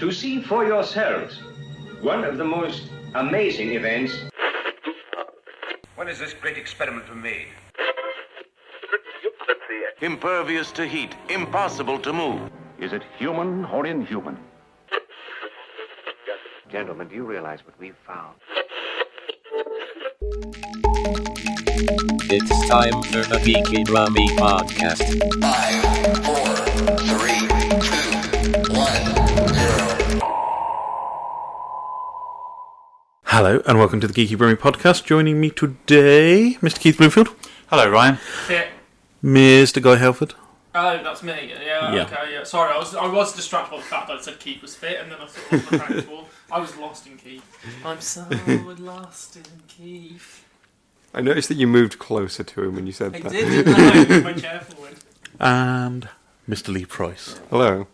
to see for yourselves one of the most amazing events. When is this great experiment made? Impervious to heat, impossible to move. Is it human or inhuman? Gentlemen, do you realize what we've found? It's time for the Geeky Rummy Podcast. 5, 4, 3, 2, 1, 0. Hello and welcome to the Geeky Rummy Podcast. Joining me today, Mr. Keith Bloomfield. Hello, Ryan. Yeah. Mr. Guy Halford. Oh, that's me. Yeah. Okay. Yeah. Sorry, I was distracted by the fact that I said Keith was fit, and then I sort of lost my track of thought. I was lost in Keith. I'm so lost in Keith. I noticed that you moved closer to him when you said I that. did, didn't I? Moved my chair forward. And Mr. Leigh Price. Hello.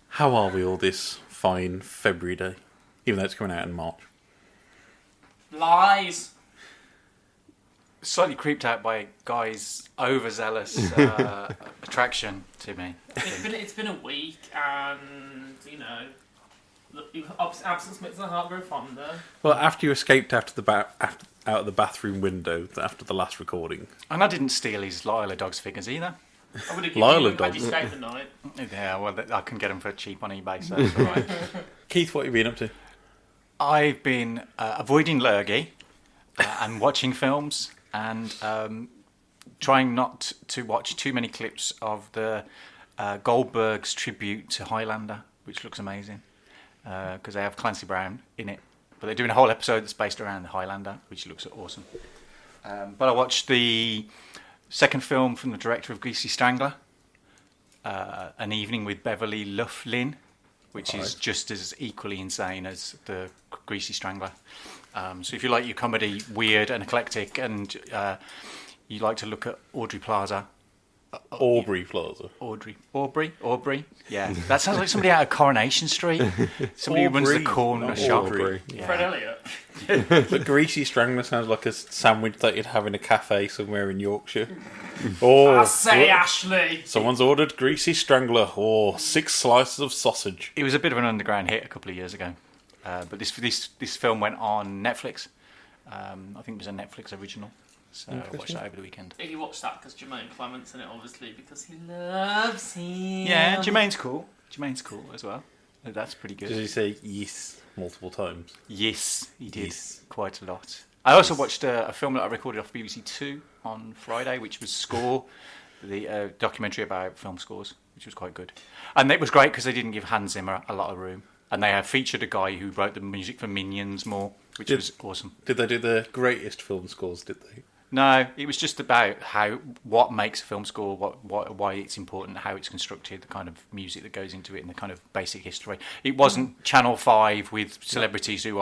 How are we all this fine February day? Even though it's coming out in March. Lies. Slightly creeped out by Guy's overzealous attraction to me. It's been a week, and you know, absence makes the heart grow fonder. Well, after you escaped out of the bathroom window after the last recording. And I didn't steal his Lila Dogs figures either. I would have given you had you stayed the night. Yeah, well, I can get them for cheap on eBay, so that's all right. Keith, what have you been up to? I've been avoiding lurgy and watching films and trying not to watch too many clips of the Goldberg's tribute to Highlander, which looks amazing because they have Clancy Brown in it. But they're doing a whole episode that's based around the Highlander, which looks awesome. But I watched the second film from the director of Greasy Strangler, An Evening with Beverly Loughlin, which is just as equally insane as the Greasy Strangler. So if you like your comedy weird and eclectic, and you like to look at Aubrey Plaza. Aubrey Plaza. Aubrey. Yeah, that sounds like somebody out of Coronation Street. Somebody who runs the corner shop. Yeah. Fred Elliott. The Greasy Strangler sounds like a sandwich that you'd have in a cafe somewhere in Yorkshire. I say, Ashley. Someone's ordered Greasy Strangler or 6 slices of sausage. It was a bit of an underground hit a couple of years ago. But this film went on Netflix. I think it was a Netflix original. So I watched that over the weekend. He watched that because Jermaine Clement's in it, obviously, because he loves him. Yeah, Jermaine's cool as well. That's pretty good. Did he say yes multiple times? Yes, he did. Yes. Quite a lot. I also watched a film that I recorded off BBC Two on Friday, which was Score, the documentary about film scores, which was quite good. And it was great because they didn't give Hans Zimmer a lot of room. And they have featured a guy who wrote the music for Minions more, which was awesome. Did they do the greatest film scores, did they? No, it was just about what makes a film score, why it's important, how it's constructed, the kind of music that goes into it, and the kind of basic history. It wasn't Channel 5 with celebrities who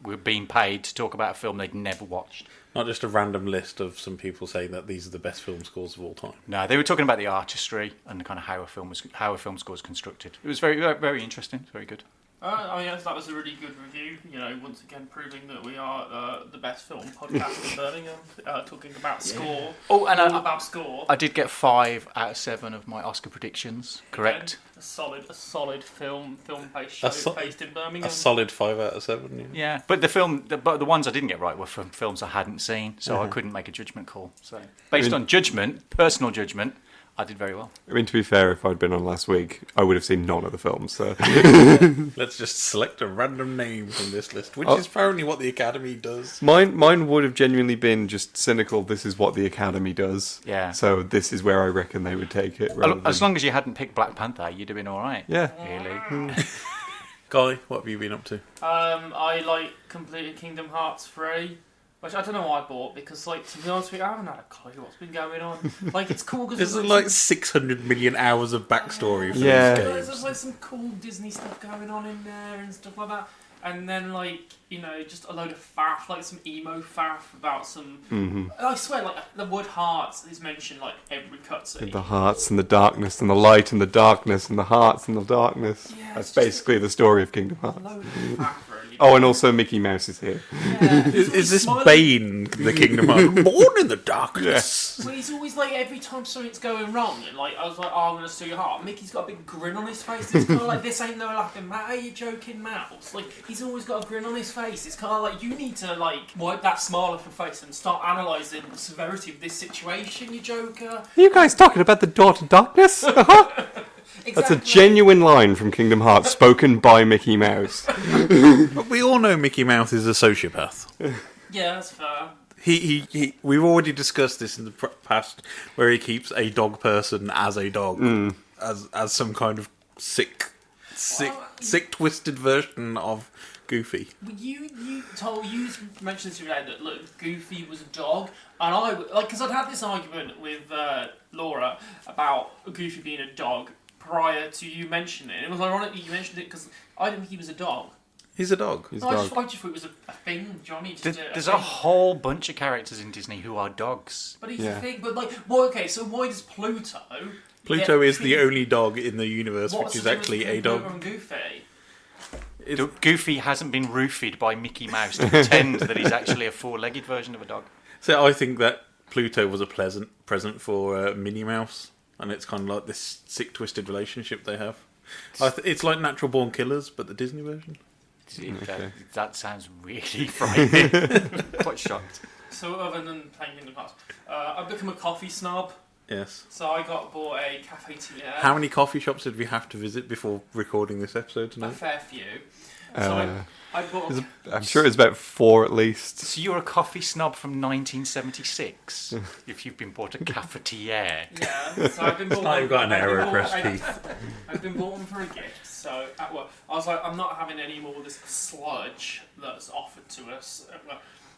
were being paid to talk about a film they'd never watched. Not just a random list of some people saying that these are the best film scores of all time. No, they were talking about the artistry and the kind of how a film score is constructed. It was very, very interesting. Very good. Yes, that was a really good review. You know, once again proving that we are the best film podcast in Birmingham. Talking about score. Oh, and about score. I did get 5 out of 7 of my Oscar predictions correct. Again, a solid film based show based in Birmingham. A solid 5 out of 7. Yeah, but the ones I didn't get right were from films I hadn't seen, so I couldn't make a judgment call. So based on personal judgment, I did very well. I mean, to be fair, if I'd been on last week, I would have seen none of the films. So let's just select a random name from this list, which is apparently what the Academy does. Mine would have genuinely been just cynical. This is what the Academy does. Yeah. So this is where I reckon they would take it. As long as you hadn't picked Black Panther, you'd have been all right. Yeah. Really. Guy, what have you been up to? I completed Kingdom Hearts 3. Which I don't know why I bought, because, to be honest with you, I haven't had a clue what's been going on. It's cool because... There's 600 million hours of backstory for these games. There's, some cool Disney stuff going on in there and stuff like that. And then, just a load of faff, some emo faff about some... Mm-hmm. I swear, the word hearts is mentioned, every cutscene. The hearts and the darkness and the light and the darkness and the hearts and the darkness. Yeah, that's basically the story of Kingdom Hearts. A load of faff, really. really. Oh, and also Mickey Mouse is here. Yeah, Is this smiling. Bane, the Kingdom Hearts? Born in the darkness. Well, he's always like, every time something's going wrong, and like, I was like, oh, I'm going to steal your heart. Mickey's got a big grin on his face. It's kind of like, this ain't no laughing matter, you joking mouse. Like, he's always got a grin on his face. It's kind of like, you need to, like, wipe that smile off your face and start analysing the severity of this situation, you joker. Are you guys talking about the door to darkness? Exactly. That's a genuine line from Kingdom Hearts, spoken by Mickey Mouse. But we all know Mickey Mouse is a sociopath. Yeah, that's fair. We've already discussed this in the past, where he keeps a dog person as a dog, as some kind of sick, twisted version of Goofy. You mentioned this today that look, Goofy was a dog, and I like because I'd had this argument with Laura about Goofy being a dog prior to you mentioning it. It was ironic that you mentioned it because I didn't think he was a dog. He's a dog. I just thought it was a thing, Johnny. There's a whole bunch of characters in Disney who are dogs. But he's a thing. But like, well, okay. So why does Pluto? Pluto is the only dog in the universe which is actually a dog. And Goofy? Goofy hasn't been roofied by Mickey Mouse to pretend that he's actually a four-legged version of a dog. So I think that Pluto was a pleasant present for Minnie Mouse, and it's kind of like this sick, twisted relationship they have. It's like Natural Born Killers, but the Disney version. That sounds really frightening. Quite shocked. So other than playing in the past, I've become a coffee snob. Yes. So I bought a Cafe Tiers. How many coffee shops did we have to visit before recording this episode tonight? A fair few. So I bought. I'm sure it's about 4 at least. So you're a coffee snob from 1976. If you've been bought a cafetiere. Yeah. So I've been bought. I've got an AeroPress teeth. I've been bought them for a gift. So at work, I was like, I'm not having any more of this sludge that's offered to us.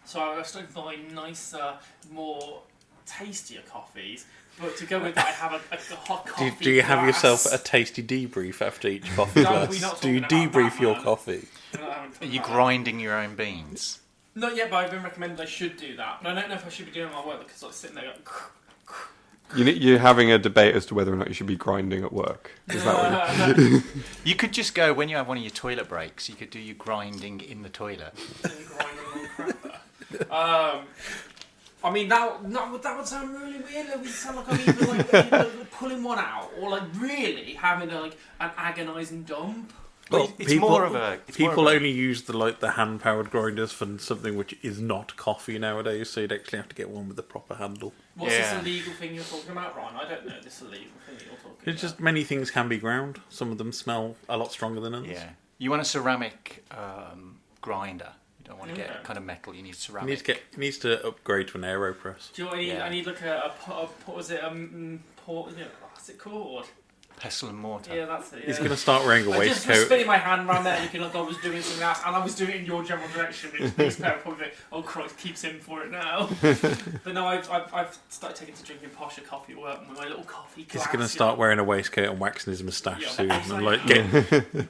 So I started buying nicer, more tastier coffees. But to go with that, I have a hot coffee. Do you have glass. yourself a tasty debrief after each coffee glass? Do you debrief your coffee? Are you grinding your own beans? Not yet, but I've been recommended I should do that. But I don't know if I should be doing my work because I'm sitting there going... You're having a debate as to whether or not you should be grinding at work. Is that what you could just go, when you have one of your toilet breaks, you could do your grinding in the toilet. I mean, that would sound really weird. It would sound like I'm either pulling one out or like really having an agonising dump. Well, people only use the hand powered grinders for something which is not coffee nowadays. So you'd actually have to get one with a proper handle. What's this illegal thing you're talking about, Ron? I don't know this illegal thing that you're talking about. It's just many things can be ground. Some of them smell a lot stronger than others. Yeah, you want a ceramic grinder. You don't want to get kind of metal. You need ceramic. It needs to upgrade to an AeroPress. Do you know what I need? I need like what was it? What's it called? Pestle and mortar. Yeah, that's it. Yeah. He's going to start wearing a waistcoat. I just was spinning my hand around there looking like I was doing something else, and I was doing it in your general direction, which makes Perry probably think, oh Christ, keeps him for it now. But no, I've started taking to drinking posher coffee at work with my little coffee glass. He's going to start wearing a waistcoat and waxing his moustache soon, and like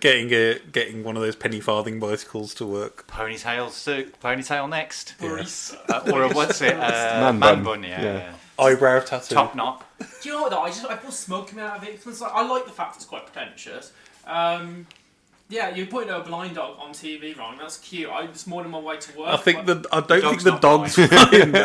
getting one of those penny farthing bicycles to work. Ponytail next. Yeah. Or what's it? Man bun, yeah. Eyebrow tattoo. Top knot. Do you know what though? I feel smoke coming out of it. It's like, I like the fact it's quite pretentious. Yeah, you're putting a blind dog on TV, Ron. That's cute. I was more on my way to work. I don't think the dog's blind.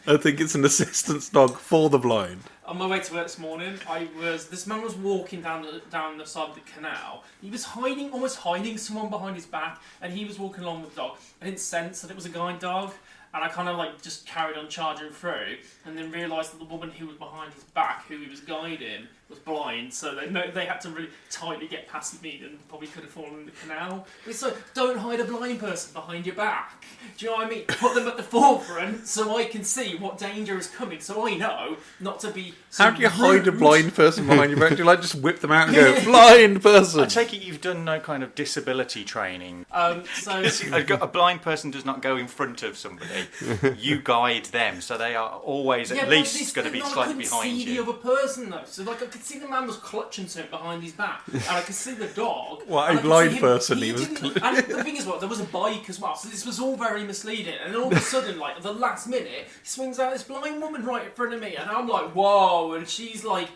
I think it's an assistance dog for the blind. On my way to work this morning, this man was walking down the side of the canal. He was almost hiding someone behind his back, and he was walking along with the dog. I didn't sense that it was a guide dog. And I kind of just carried on charging through, and then realised that the woman who was behind his back, who he was guiding, was blind. So they had to really tightly get past me, and probably could have fallen in the canal. It's like, don't hide a blind person behind your back. Do you know what I mean? Put them at the forefront so I can see what danger is coming, so I know not to be. How do you hide a blind person behind your back? Do you just whip them out and go, blind person? I take it you've done no kind of disability training. So a blind person does not go in front of somebody. You guide them, so they are always at least going to be slightly behind you. I couldn't see the other person though, so I could see the man was clutching something behind his back, and I could see the dog. What, a blind person? And the thing is, there was a bike as well, so this was all very misleading. And then all of a sudden, at the last minute, he swings out this blind woman right in front of me, and I'm like, whoa! And she's like,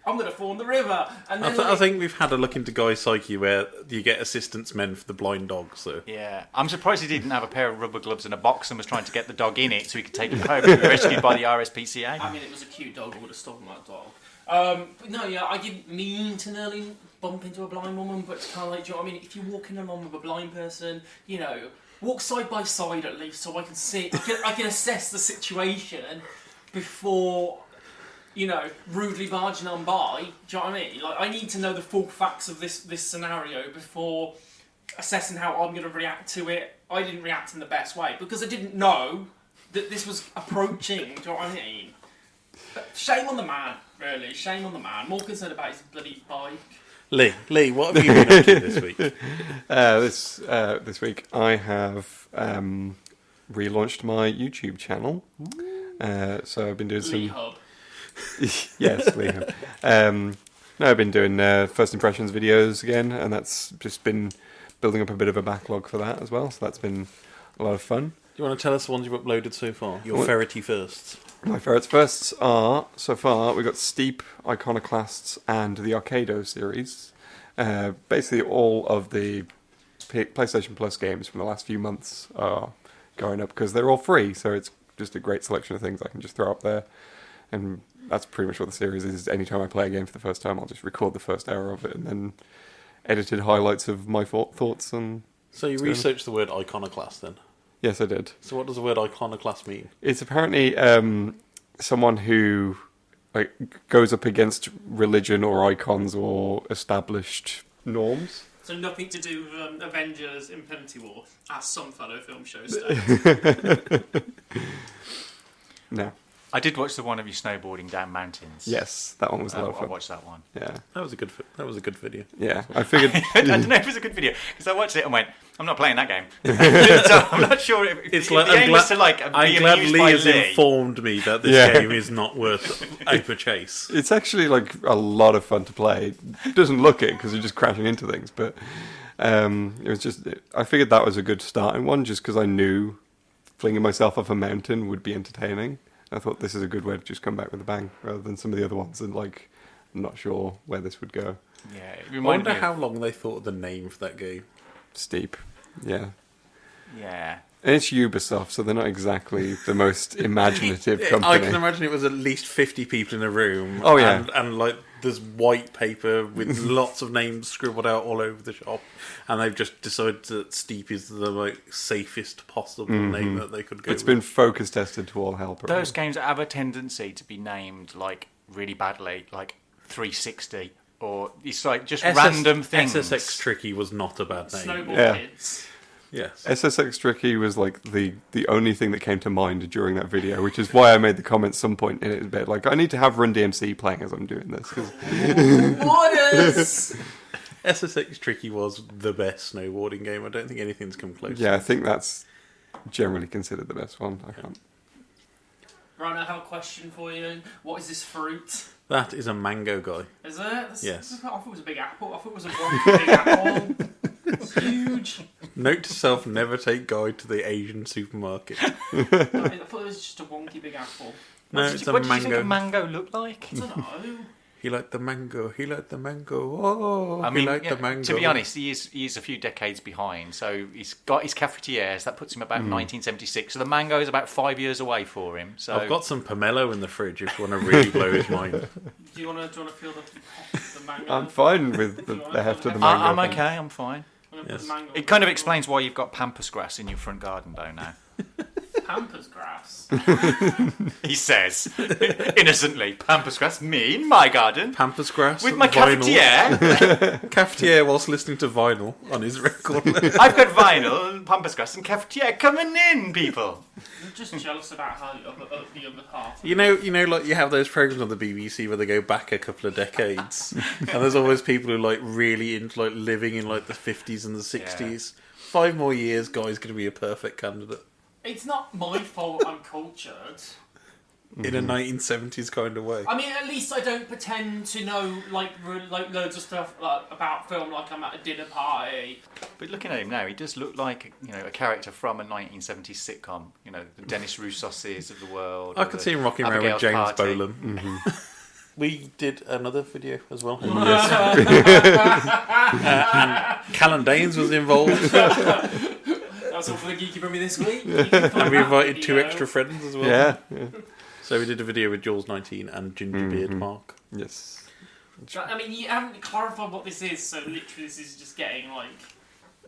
I'm going to fall in the river. And then I think we've had a look into Guy's psyche where you get assistance men for the blind dog. So yeah, I'm surprised he didn't have a pair of rubber gloves and a box and was trying to get the dog in it so he could take it home and be rescued by the RSPCA. I mean, it was a cute dog. I would have stolen that dog. But no, yeah, I didn't mean to nearly bump into a blind woman, but it's kind of like, do you know what I mean? If you're walking along with a blind person, you know, walk side by side at least so I can see, I can assess the situation before, you know, rudely barging on by. Do you know what I mean? Like, I need to know the full facts of this scenario before assessing how I'm going to react to it. I didn't react in the best way because I didn't know that this was approaching. Do you know what I mean? But shame on the man, really. Shame on the man. More concerned about his bloody bike. Lee, what have you been up to this week? This week I have relaunched my YouTube channel. So I've been doing Leigh some... Hub. Yes, Leigh Hub. No, I've been doing first impressions videos again, and that's just been building up a bit of a backlog for that as well, so that's been a lot of fun. Do you want to tell us the ones you've uploaded so far? Your ferrety firsts. My favourites firsts are, so far, we've got Steep, Iconoclasts, and the Arcado series. Basically all of the PlayStation Plus games from the last few months are going up because they're all free, so it's just a great selection of things I can just throw up there. And that's pretty much what the series is. Anytime I play a game for the first time, I'll just record the first hour of it and then edited highlights of my thoughts. And so you researched the word iconoclast then? Yes, I did. So what does the word iconoclast mean? It's apparently someone who goes up against religion or icons or established norms. So nothing to do with Avengers Infinity War, as some fellow film shows say. No. I did watch the one of you snowboarding down mountains. Yes, that one was a lot of fun. I watched that one. Yeah, that was a good video. Yeah, I figured. I don't know if it was a good video because I watched it and went, "I'm not playing that game." So I'm not sure if it's if like, the aim was to I'm glad Lee has informed me that this game is not worth a purchase. It's actually like a lot of fun to play. It doesn't look it because you're just crashing into things, but it was just. I figured that was a good starting one just because I knew flinging myself off a mountain would be entertaining. I thought this is a good way to just come back with a bang, rather than some of the other ones, and I'm not sure where this would go. Yeah, I wonder how long they thought of the name for that game. Steep, yeah. Yeah. And it's Ubisoft, so they're not exactly the most imaginative company. I can imagine it was at least 50 people in a room. Oh, yeah. And there's white paper with lots of names scribbled out all over the shop. And they've just decided that Steep is the safest possible name that they could go It's been focus tested to all hell. Those games have a tendency to be named really badly, like 360, or it's just random things. SSX Tricky was not a bad name. Snowball Kids. Yes. SSX Tricky was the only thing that came to mind during that video, which is why I made the comment some point in it a bit. I need to have Run DMC playing as I'm doing this. What is? SSX Tricky was the best snowboarding game. I don't think anything's come close. Yeah, I think that's generally considered the best one. I can't. Ryan, I have a question for you. What is this fruit? That is a mango guy. Is it? Yes. I thought it was a big apple. I thought it was a wonky big apple. It's huge. Note to self, never take Guy to the Asian supermarket. I thought it was just a wonky big apple. No, it's a what mango. What did you think a mango looked like? I don't know. He liked the mango. He liked the mango. Oh, I mean, he liked the mango. To be honest, he is a few decades behind. So he's got his cafetières. That puts him about 1976. So the mango is about 5 years away for him. So I've got some pomelo in the fridge if you want to really blow his mind. Do you want to feel the mango? I'm fine with the heft of the mango. I'm okay. I'm fine. Yes. It kind of explains why you've got pampas grass in your front garden, though, now. Pampas grass? He says, innocently, pampas grass, me in my garden. Pampas grass? With my vinyl. cafetiere. Cafetiere whilst listening to vinyl on his record. I've got vinyl and pampas grass and cafetiere coming in, people. I'm just jealous about how the other half. You know, like you have those programs on the BBC where they go back a couple of decades, and there's always people who really into living in the 50s and the 60s. Yeah. 5 more years, Guy's going to be a perfect candidate. It's not my fault I'm cultured. In a 1970s kind of way. I mean, at least I don't pretend to know loads of stuff about film like I'm at a dinner party. But looking at him now, he does look like a character from a 1970s sitcom. The Dennis Roussosses of the world. I could see him rocking around with James Bolam. Mm-hmm. We did another video as well. Yes. And Callan Danes was involved. That's all for the Geeky Brummy this week. And we invited 2 extra friends as well. Yeah. So we did a video with Jules 19 and Gingerbeard Mark. Yes. I mean, you haven't clarified what this is, so literally this is just getting, like,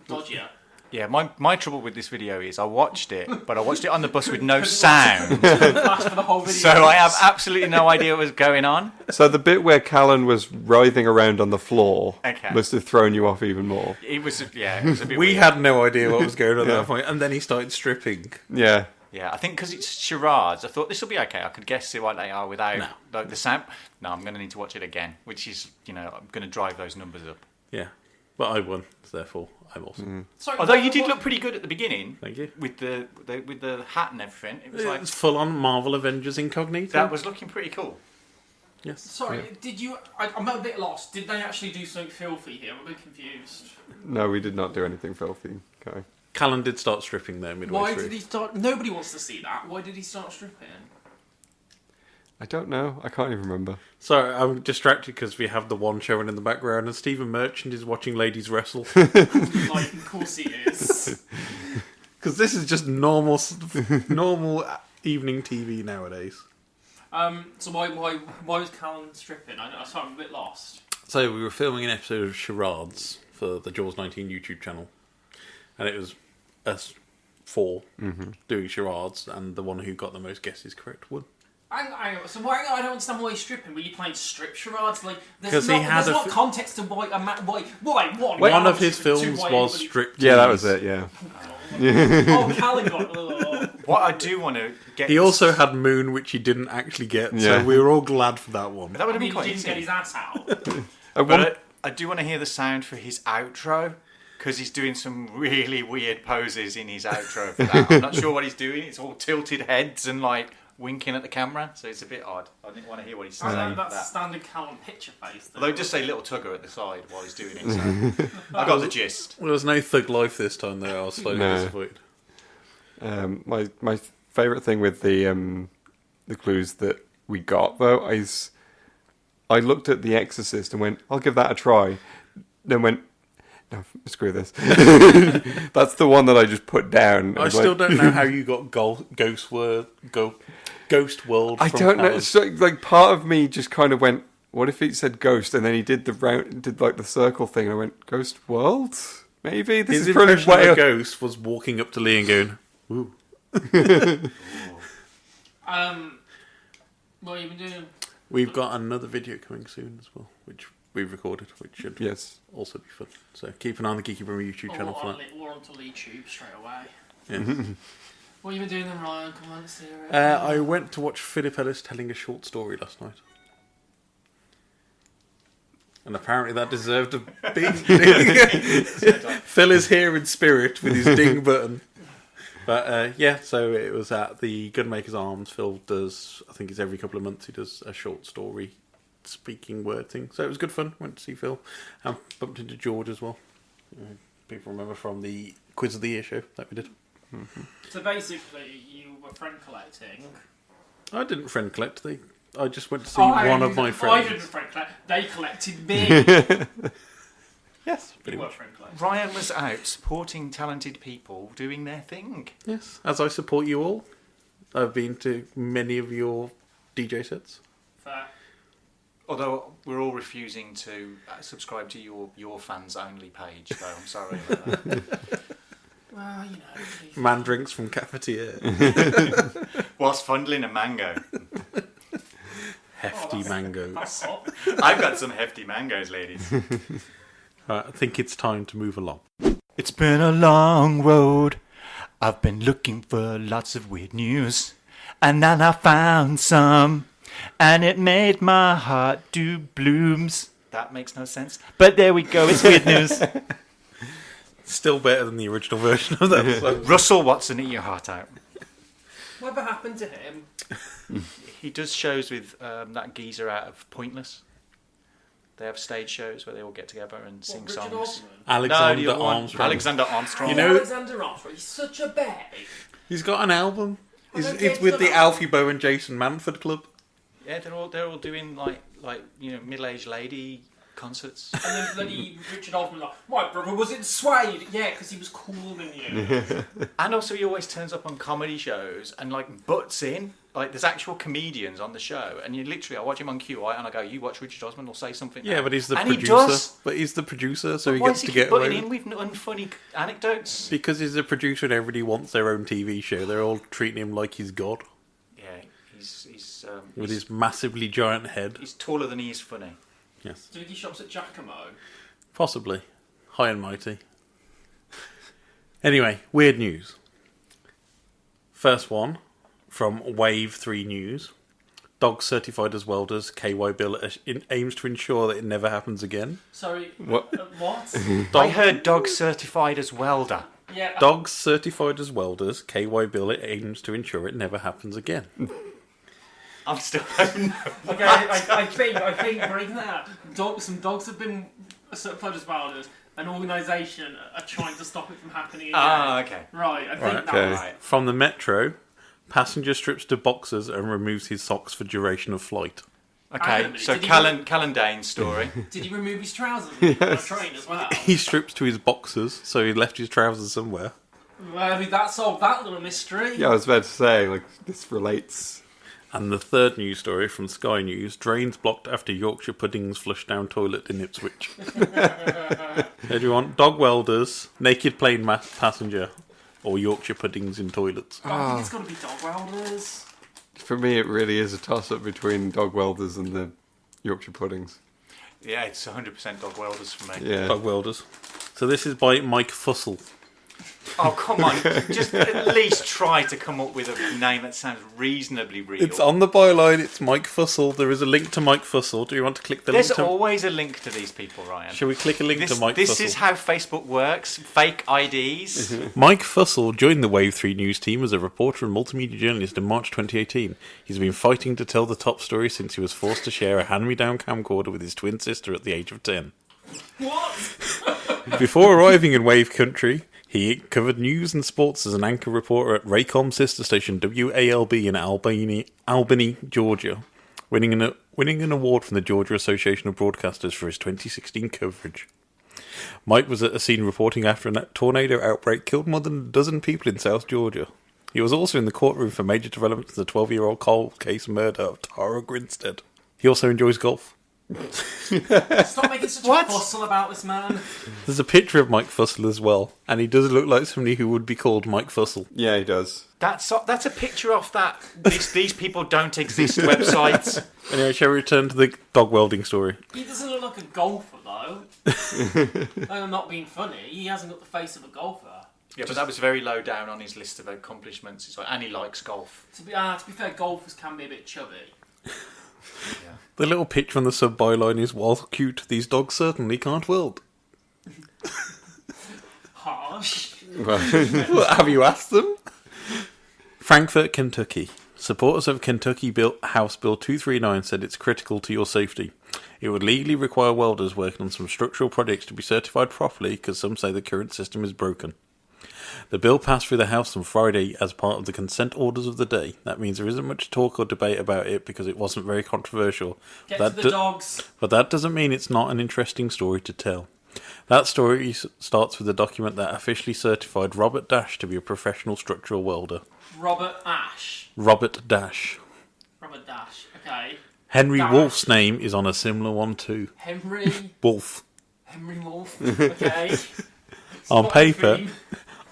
dodgier. Yeah, my trouble with this video is I watched it, but I watched it on the bus with no sound. For the whole video. So I have absolutely no idea what was going on. So the bit where Callan was writhing around on the floor must have thrown you off even more. It was a bit We weird. had no idea what was going on at that point, and then he started stripping. Yeah. Yeah, I think because it's charades, I thought this will be okay. I could guess what they are without like the sound. No, I'm going to need to watch it again, which is, I'm going to drive those numbers up. Yeah, but I won, so therefore I'm awesome. Sorry, Although you did look pretty good at the beginning. Thank you. With the hat and everything. It was like It's full on Marvel Avengers Incognito. that was looking pretty cool. Yes. Sorry, did you... I'm a bit lost. Did they actually do something filthy here? I'm a bit confused. No, we did not do anything filthy. Okay. Callan did start stripping there midway Why through. did he start... Nobody wants to see that. Why did he start stripping? I don't know. I can't even remember. Sorry, I'm distracted because we have the one showing in the background and Stephen Merchant is watching ladies wrestle. Like, of course he is. Because this is just normal evening TV nowadays. So why was Callan stripping? I'm a bit lost. So we were filming an episode of Charades for the Jaws 19 YouTube channel. And it was us 4 doing charades, and the one who got the most guesses correct won. So why I don't understand why he's stripping. Were you playing strip charades? Like, Because there's not context to why one of his films was strip. Yeah, that was it. Yeah. Oh, Callan got. What I do want to get. He also had Moon, which he didn't actually get. Yeah. So we were all glad for that one. That would have been He quite didn't easy. get his ass out. But I do want to hear the sound for his outro. Because he's doing some really weird poses in his outro for that. I'm not sure what he's doing. It's all tilted heads and like winking at the camera, so it's a bit odd. I didn't want to hear what he's saying. That's standard Callan picture face. Though. Although just say little tugger at the side while he's doing it. So I got the gist. Well, there was no Thug Life this time, though. I was slightly disappointed. My favourite thing with the clues that we got though is I looked at The Exorcist and went, I'll give that a try. Then went, no, screw this. That's the one that I just put down. I still don't know how you got Ghost World. I don't know. It's like part of me just kind of went, what if he said ghost and then he did the circle thing and I went, Ghost World? Maybe this His is probably impression of a ghost was walking up to Leigh and going, "Ooh." What have you been doing? We've got another video coming soon as well, which we've recorded, which should also be fun. So keep an eye on the Geeky Brummy YouTube channel for that. We're onto YouTube straight away. Yeah. What have you been doing then, Ryan? Come on, let's hear it. I went to watch Philip Ellis telling a short story last night. And apparently that deserved a big ding. Phil is here in spirit with his ding button. But so it was at the Gunmaker's Arms. Phil does, I think it's every couple of months, he does a short story speaking word thing. So it was good fun. Went to see Phil. And bumped into George as well. People remember from the Quiz of the Year show that we did. Mm-hmm. So basically, you were friend collecting. I didn't friend collect. I just went to see one of my friends. I didn't friend collect. They collected me. Yes, pretty much friend collect. Ryan was out supporting talented people doing their thing. Yes, as I support you all. I've been to many of your DJ sets. Fair. Although we're all refusing to subscribe to your fans only page, so I'm sorry about that. Well, you know. Man drinks from cafetiere. Whilst fondling a mango. Hefty mangoes. That's hot. I've got some hefty mangoes, ladies. Right, I think it's time to move along. It's been a long road. I've been looking for lots of weird news. And then I found some. And it made my heart do blooms. That makes no sense. But there we go, it's weird news. Still better than the original version of that episode. Russell Watson, eat your heart out. Whatever happened to him? He does shows with that geezer out of Pointless. They have stage shows where they all get together and sing Richard songs. Alexander Armstrong. Alexander Armstrong. You know, Alexander Armstrong, he's such a baby. He's got an album. I don't It's get with the that. Alfie Bow and Jason Manford Club. Yeah, they're all doing like middle-aged lady concerts. And then bloody Richard Osman like, my brother was in Suede. Yeah, because he was cooler than you. And also he always turns up on comedy shows and butts in. Like there's actual comedians on the show, and I watch him on QI, and I go, "You watch Richard Osman, or say something." Yeah, now. but he's the and producer. He does. But he's the producer, so he why gets does to he get keep away butting in with unfunny anecdotes. Because he's the producer, and everybody wants their own TV show. They're all treating him like he's God. Yeah, he's with his massively giant head. He's taller than he is funny. Yes. Do you think he shops at Giacomo? Possibly. High and mighty. Anyway, weird news. First one from Wave 3 News. Dogs certified as welders. KY Bill aims to ensure that it never happens again. Sorry, what? What? I heard dogs certified as welder. Yeah. Dogs certified as welders. KY Bill aims to ensure it never happens again. I'm still okay. I think breaking that out, some dogs have been certified as welders. An organisation are trying to stop it from happening again. Ah, okay. Right, I think that's right. From the Metro, passenger strips to boxers and removes his socks for duration of flight. Okay, so Callan Dane's story. Did he remove his trousers on the train as well? He strips to his boxers, so he left his trousers somewhere. Well, that solved that little mystery. Yeah, I was about to say, this relates. And the third news story from Sky News: drains blocked after Yorkshire puddings flushed down toilet in Ipswich. Do you want dog welders, naked plane passenger, or Yorkshire puddings in toilets? I think it's got to be dog welders. For me, it really is a toss-up between dog welders and the Yorkshire puddings. Yeah, it's 100% dog welders for me. Yeah. Dog welders. So this is by Mike Fussell. Oh, come on. Just at least try to come up with a name that sounds reasonably real. It's on the byline. It's Mike Fussell. There is a link to Mike Fussell. Do you want to click the link? There's always a link to these people, Ryan. Shall we click a link to Mike Fussell? This is how Facebook works. Fake IDs. Mike Fussell joined the Wave 3 News team as a reporter and multimedia journalist in March 2018. He's been fighting to tell the top story since he was forced to share a hand-me-down camcorder with his twin sister at the age of 10. What? Before arriving in Wave Country, he covered news and sports as an anchor reporter at Raycom's sister station WALB in Albany, Georgia, winning an award from the Georgia Association of Broadcasters for his 2016 coverage. Mike was at a scene reporting after a tornado outbreak killed more than a dozen people in South Georgia. He was also in the courtroom for major developments in the 12-year-old cold case murder of Tara Grinstead. He also enjoys golf. Stop making such a fussle about this man. There's a picture of Mike Fussell as well, and he does look like somebody who would be called Mike Fussell. Yeah, he does. That's a picture off that these people don't exist website. Anyway, shall we return to the dog welding story? He doesn't look like a golfer, though. I'm not being funny. He hasn't got the face of a golfer. Yeah, but that was very low down on his list of accomplishments. And he likes golf. To be fair, golfers can be a bit chubby. Yeah. The little picture on the sub-byline is, while cute, these dogs certainly can't weld. Harsh. Well, have you asked them? Frankfort, Kentucky. Supporters of Kentucky House Bill 239 said it's critical to your safety. It would legally require welders working on some structural projects to be certified properly because some say the current system is broken. The bill passed through the House on Friday as part of the consent orders of the day. That means there isn't much talk or debate about it because it wasn't very controversial. Get to the dogs. But that doesn't mean it's not an interesting story to tell. That story starts with a document that officially certified Robert Dash to be a professional structural welder. Robert Dash. Robert Dash, okay. Henry Dash. Wolf's name is on a similar one too. Henry Wolf. Wolf, okay.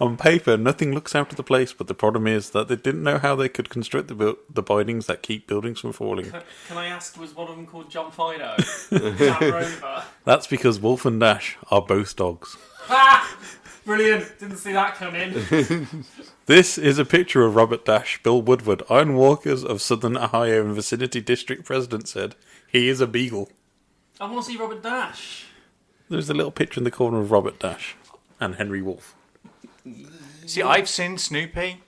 On paper, nothing looks out of the place, but the problem is that they didn't know how they could construct the bindings that keep buildings from falling. Can I ask, was one of them called John Fido? Land Rover? That's because Wolf and Dash are both dogs. Ah! Brilliant! Didn't see that coming. This is a picture of Robert Dash. Bill Woodward, Iron Walkers of Southern Ohio and Vicinity District President, said, he is a beagle. I want to see Robert Dash. There's a little picture in the corner of Robert Dash and Henry Wolf. See, I've seen Snoopy.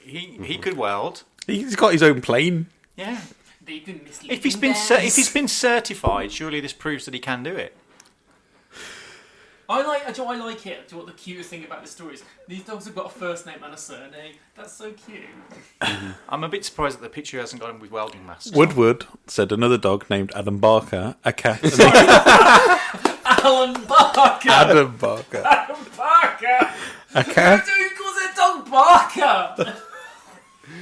He could weld. He's got his own plane. Yeah. They've been If he's been certified, surely this proves that he can do it. I like it. Do you know what the cutest thing about this story is? These dogs have got a first name and a surname. That's so cute. I'm a bit surprised that the picture hasn't got him with welding masks. Woodward said another dog named Adam Barker, a cat. Alan Barker. Adam Barker. Adam Barker. A cat. Who calls it dog Barker?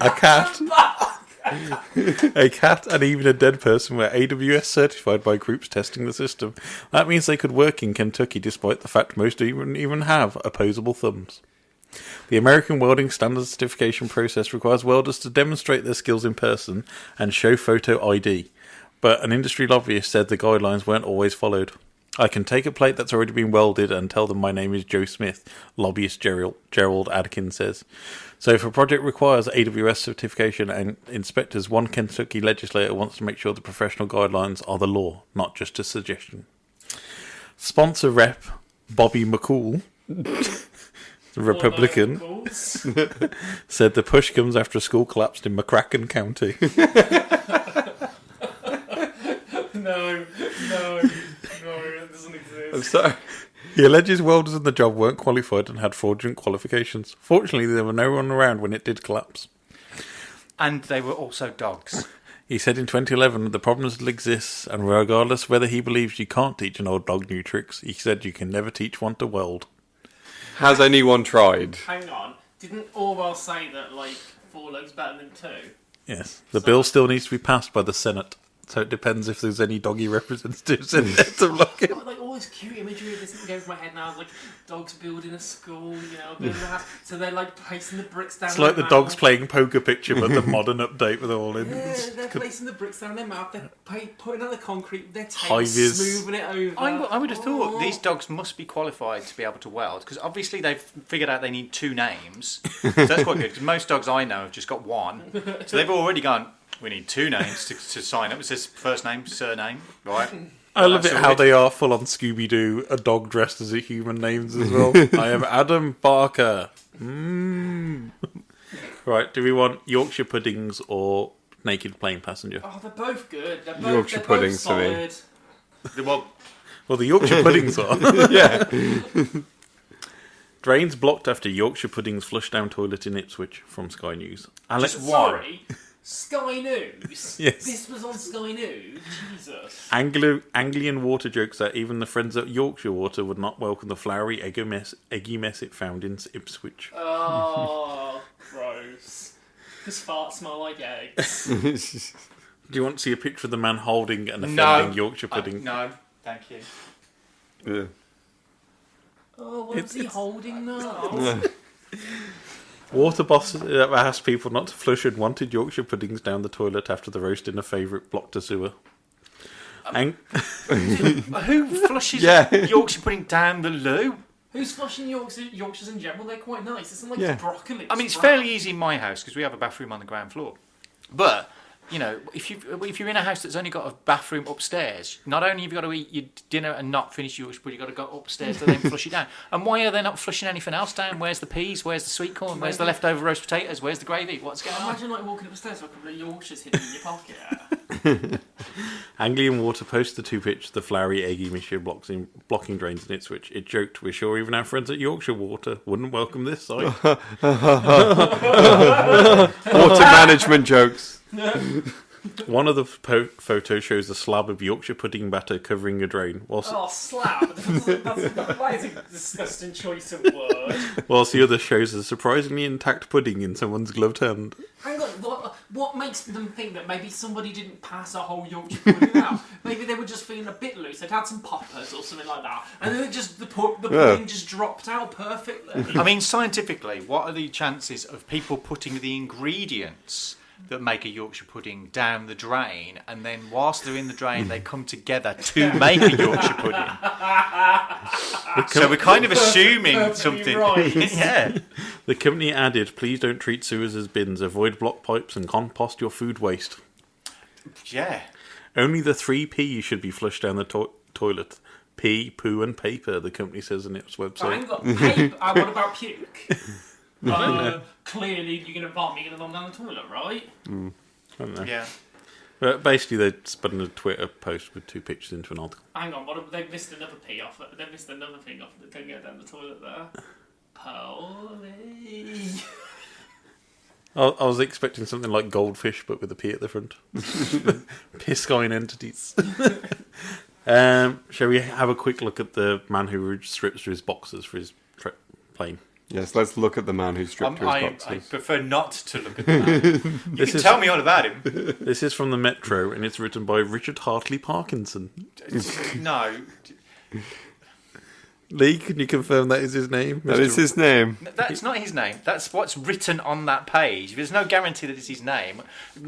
A cat. A cat and even a dead person were AWS certified by groups testing the system. That means they could work in Kentucky despite the fact most even have opposable thumbs. The American Welding Standards Certification process requires welders to demonstrate their skills in person and show photo ID, but an industry lobbyist said the guidelines weren't always followed. I can take a plate that's already been welded and tell them my name is Joe Smith, lobbyist Gerald Adkins says. So if a project requires AWS certification and inspectors, one Kentucky legislator wants to make sure the professional guidelines are the law, not just a suggestion. Sponsor rep Bobby McCool, the Republican, said the push comes after a school collapsed in McCracken County. No, it doesn't exist. I'm sorry. He alleges welders on the job weren't qualified and had fraudulent qualifications. Fortunately, there were no one around when it did collapse. And they were also dogs. He said in 2011 the problem still exists, and regardless whether he believes you can't teach an old dog new tricks, he said you can never teach one to weld. Has anyone tried? Hang on. Didn't Orwell say that, 4 legs better than 2? Yes. The bill still needs to be passed by the Senate, so it depends if there's any doggy representatives in there to block it. All this cute imagery of this thing goes through my head now. Dogs building a school, building a house. So they're placing the bricks down. It's like the dogs playing poker picture, but the modern update with all in. Yeah, they're placing the bricks down their mouth. They're putting out the concrete with their tail, High-vis. smoothing it over. I would have thought these dogs must be qualified to be able to weld, because obviously they've figured out they need 2 names. So that's quite good, because most dogs I know have just got 1. So they've already gone, we need 2 names to sign up. It says first name, surname, right? I love it how they are full on Scooby-Doo, a dog dressed as a human names as well. I am Adam Barker. Right, do we want Yorkshire puddings or naked plane passenger? Oh, they're both good. Yorkshire puddings to me. Well, the Yorkshire puddings are. Yeah. Drains blocked after Yorkshire puddings flushed down toilet in Ipswich, from Sky News. Sorry? Sky News? Yes. This was on Sky News? Jesus. Anglian water jokes that even the friends at Yorkshire Water would not welcome the flowery, eggy mess it found in Ipswich. Oh, gross. Because farts smell like eggs. Do you want to see a picture of the man holding and offending Yorkshire pudding? No, thank you. Yeah. Oh, what is he holding now? Water boss asked people not to flush and wanted Yorkshire puddings down the toilet after the roast in a favourite blocked a sewer. Who flushes Yorkshire pudding down the loo? Who's flushing Yorkshires in general? They're quite nice. It's like broccoli. I mean, it's fairly easy in my house because we have a bathroom on the ground floor. But if you're in a house that's only got a bathroom upstairs, not only have you got to eat your dinner and not finish Yorkshire pudding, you've got to go upstairs to then flush it down. And why are they not flushing anything else down? Where's the peas? Where's the sweet corn? Where's the leftover roast potatoes? Where's the gravy? What's going on? Imagine walking upstairs with a couple of Yorkshires hidden in your pocket. Anglian Water posted the 2 pictures of the flowery, eggy mixture blocking drains in Ipswich. It joked, "We're sure even our friends at Yorkshire Water wouldn't welcome this sight." Water management jokes. One of the photos shows a slab of Yorkshire pudding batter covering a drain. Slab? That is a disgusting choice of word. Whilst the other shows a surprisingly intact pudding in someone's gloved hand. Hang on, what makes them think that maybe somebody didn't pass a whole Yorkshire pudding out? Maybe they were just feeling a bit loose. They'd had some poppers or something like that, and then the pudding just dropped out perfectly. I mean, scientifically, what are the chances of people putting the ingredients that make a Yorkshire pudding down the drain, and then whilst they're in the drain they come together to make a Yorkshire pudding? So we're kind of assuming something. Right. Yeah. The company added, "Please don't treat sewers as bins. Avoid block pipes and compost your food waste." Yeah. Only the 3 P's should be flushed down the toilet. Pee, poo and paper, the company says in its website. Paper. What about puke? Clearly you're going to vomit, you're going to vomit down the toilet, right? I don't know. Yeah. But basically, they spun a Twitter post with 2 pictures into an article. Hang on, they've missed another pee off it. They've missed another thing off that can go down the toilet there. Holy. I was expecting something like Goldfish, but with a P at the front. Piscine entities. Shall we have a quick look at the man who strips through his boxers for his plane? Yes, let's look at the man who stripped through his boxers. I prefer not to look at the man. You can tell me all about him. This is from the Metro, and it's written by Richard Hartley Parkinson. No. Leigh, can you confirm that is his name? That is his name. That's not his name. That's what's written on that page. There's no guarantee that it's his name.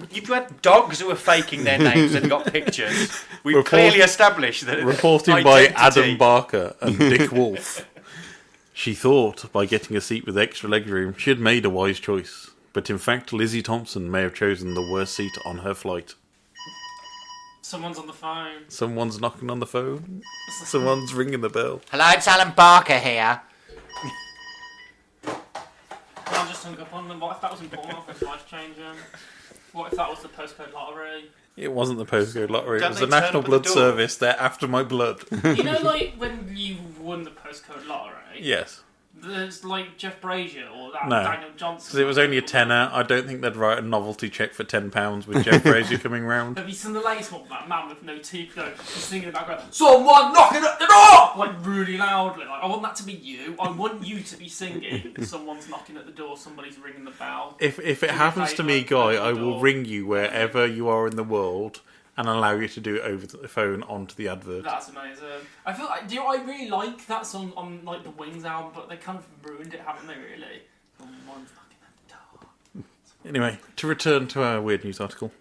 You've had dogs who are faking their names and got pictures. We've clearly established that. Reported by Adam Barker and Dick Wolf. She thought, by getting a seat with extra legroom, she had made a wise choice. But in fact, Lizzie Thompson may have chosen the worst seat on her flight. Someone's on the phone. Someone's knocking on the phone. Someone's ringing the bell. Hello, it's Alan Barker here. I just hung up on them. What if that was important? What if it's life changing? What if that was the postcode lottery? It wasn't the postcode lottery. Don't it was they the turn National up at the Blood door? Service. They're after my blood. You know, like when you won the postcode lottery. Yes. There's like Jeff Brazier or that No. Daniel Johnson. Because it was only a tenner. I don't think they'd write a novelty check for £10 with Jeff Brazier coming round. Have you seen the latest one? That man with no teeth going, he's singing in the background, someone knocking at the door! Like really loudly. Like, I want that to be you. I want you to be singing. Someone's knocking at the door, somebody's ringing the bell. If it happens to me, Guy, I will ring you wherever you are in the world and allow you to do it over the phone onto the advert. That's amazing. I feel like, I really like that song on like the Wings album, but they kind of ruined it, haven't they? Really. Someone's knocking at the door. Anyway, to return to our weird news article.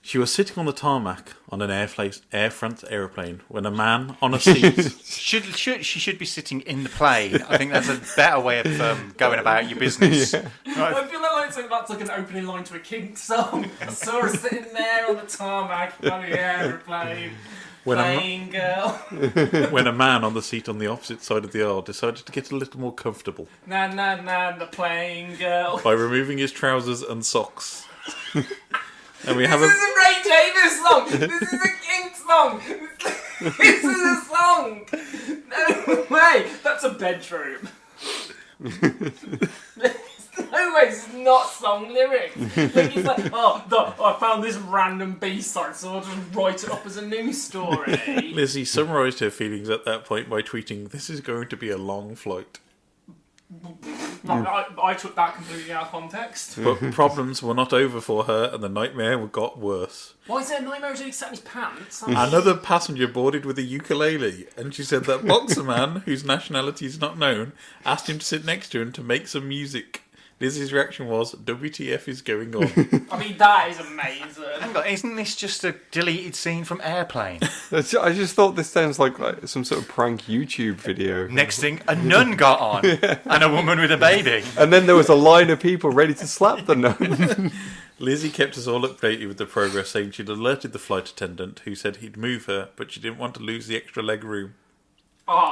She was sitting on the tarmac on an Air France aeroplane when a man on a seat... She should be sitting in the plane. I think that's a better way of going about your business. Yeah. Right. I feel like that's like an opening line to a Kink song. I saw her sitting there on the tarmac on the aeroplane. Playing girl. When a man on the seat on the opposite side of the aisle decided to get a little more comfortable. Na na na, the playing girl. By removing his trousers and socks. And we This have is a Ray Davis song. This is a Kink song. This is a song. No way. That's a bedroom. No way, it's not song lyrics. Like, it's like, I found this random B-side, so I'll just write it up as a news story. Lizzie summarised her feelings at that point by tweeting, "This is going to be a long flight." I took that completely out of context. But problems were not over for her, and the nightmare got worse. Why is there a nightmare as he sat in his pants? Another passenger boarded with a ukulele, and she said that boxer man, whose nationality is not known, asked him to sit next to her and to make some music. Lizzie's reaction was, WTF is going on? I mean, that is amazing. Hang on, isn't this just a deleted scene from Airplane? I just thought this sounds like some sort of prank YouTube video. Next thing, a nun got on, and a woman with a baby. And then there was a line of people ready to slap the nun. Lizzie kept us all updated with the progress, saying she'd alerted the flight attendant, who said he'd move her, but she didn't want to lose the extra leg room. Oh,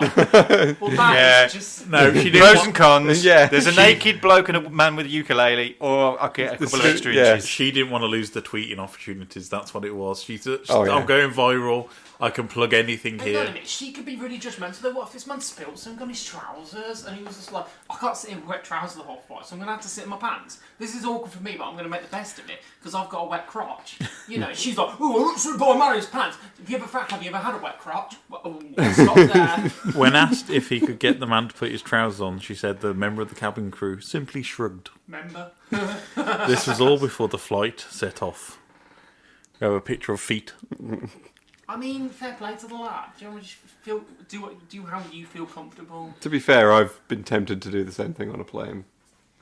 well, that is just... No, she didn't. Pros and cons. Yeah. There's a naked bloke and a man with a ukulele, or I'll get a couple of extra inches. She didn't want to lose the tweeting opportunities. That's what it was. She thought, Oh, yeah. I'm going viral. I can plug anything Hang on a here. minute, she could be really judgmental though. What if this man spilled something on his trousers and he was just like, I can't sit in wet trousers the whole flight, so I'm going to have to sit in my pants. This is awkward for me, but I'm going to make the best of it because I've got a wet crotch. You know, she's like, oh, I looked through by a man in his pants. Have you ever had a wet crotch? Well, stop there. When asked if he could get the man to put his trousers on, she said the member of the cabin crew simply shrugged. Remember? This was all before the flight set off. We have a picture of feet. I mean, fair play to the lad. Do you want to just do how you feel comfortable? To be fair, I've been tempted to do the same thing on a plane.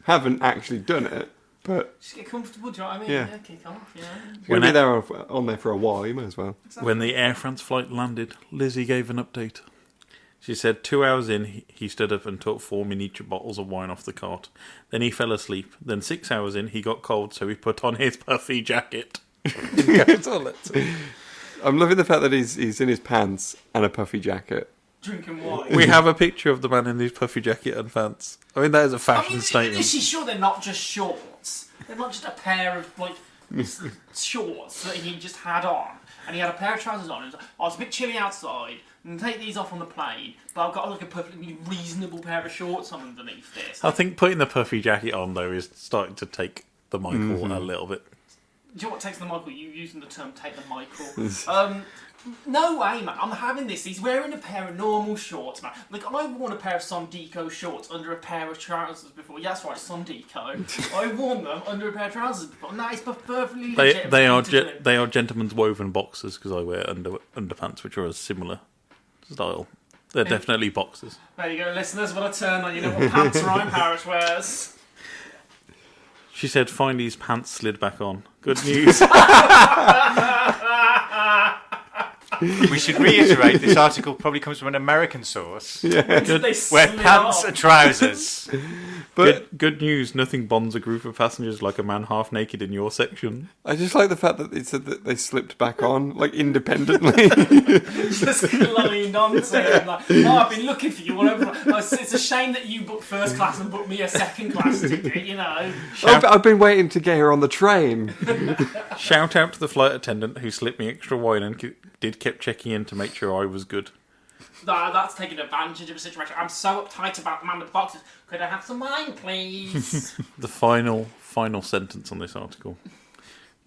Haven't actually done it, but... Just get comfortable, do you know what I mean? Yeah. Kick off, yeah. You're going to be there on there for a while, you might as well. Exactly. When the Air France flight landed, Lizzie gave an update. She said 2 hours in, he stood up and took 4 miniature bottles of wine off the cart. Then he fell asleep. Then 6 hours in, he got cold, so he put on his puffy jacket. I'm loving the fact that he's in his pants and a puffy jacket. Drinking wine. We have a picture of the man in his puffy jacket and pants. I mean, that is a fashion statement. Is she sure they're not just shorts? They're not just a pair of, like, shorts that he just had on, and he had a pair of trousers on. And he was like, oh, it's a bit chilly outside. I'm going to take these off on the plane, but I've got like a perfectly reasonable pair of shorts on underneath this. I think putting the puffy jacket on, though, is starting to take the Michael a little bit. Do you know what takes the Michael? You using the term take the Michael. No way, man. I'm having this. He's wearing a pair of normal shorts, man. Like, I've worn a pair of Sondico shorts under a pair of trousers before. Yeah, that's right, Sondico. I've worn them under a pair of trousers before. No, it's perfectly legit. They are gentlemen's woven boxers, because I wear underpants which are a similar style. They're definitely boxers. There you go, listeners. What a turn on. You know what pants Ryan Parrish wears. She said, find these pants slid back on. Good news. We should reiterate this article probably comes from an American source. Yeah. Where pants are trousers. But good news, nothing bonds a group of passengers like a man half naked in your section. I just like the fact that it said that they slipped back on, like, independently. Just gliding on to him, like, oh, I've been looking for you all over. It's a shame that you booked first class and booked me a second class ticket, you know. I've been waiting to get here on the train. Shout out to the flight attendant who slipped me extra wine and kept checking in to make sure I was good. That's taking advantage of a situation. I'm so uptight about the man with the boxes. Could I have some wine, please? The final sentence on this article.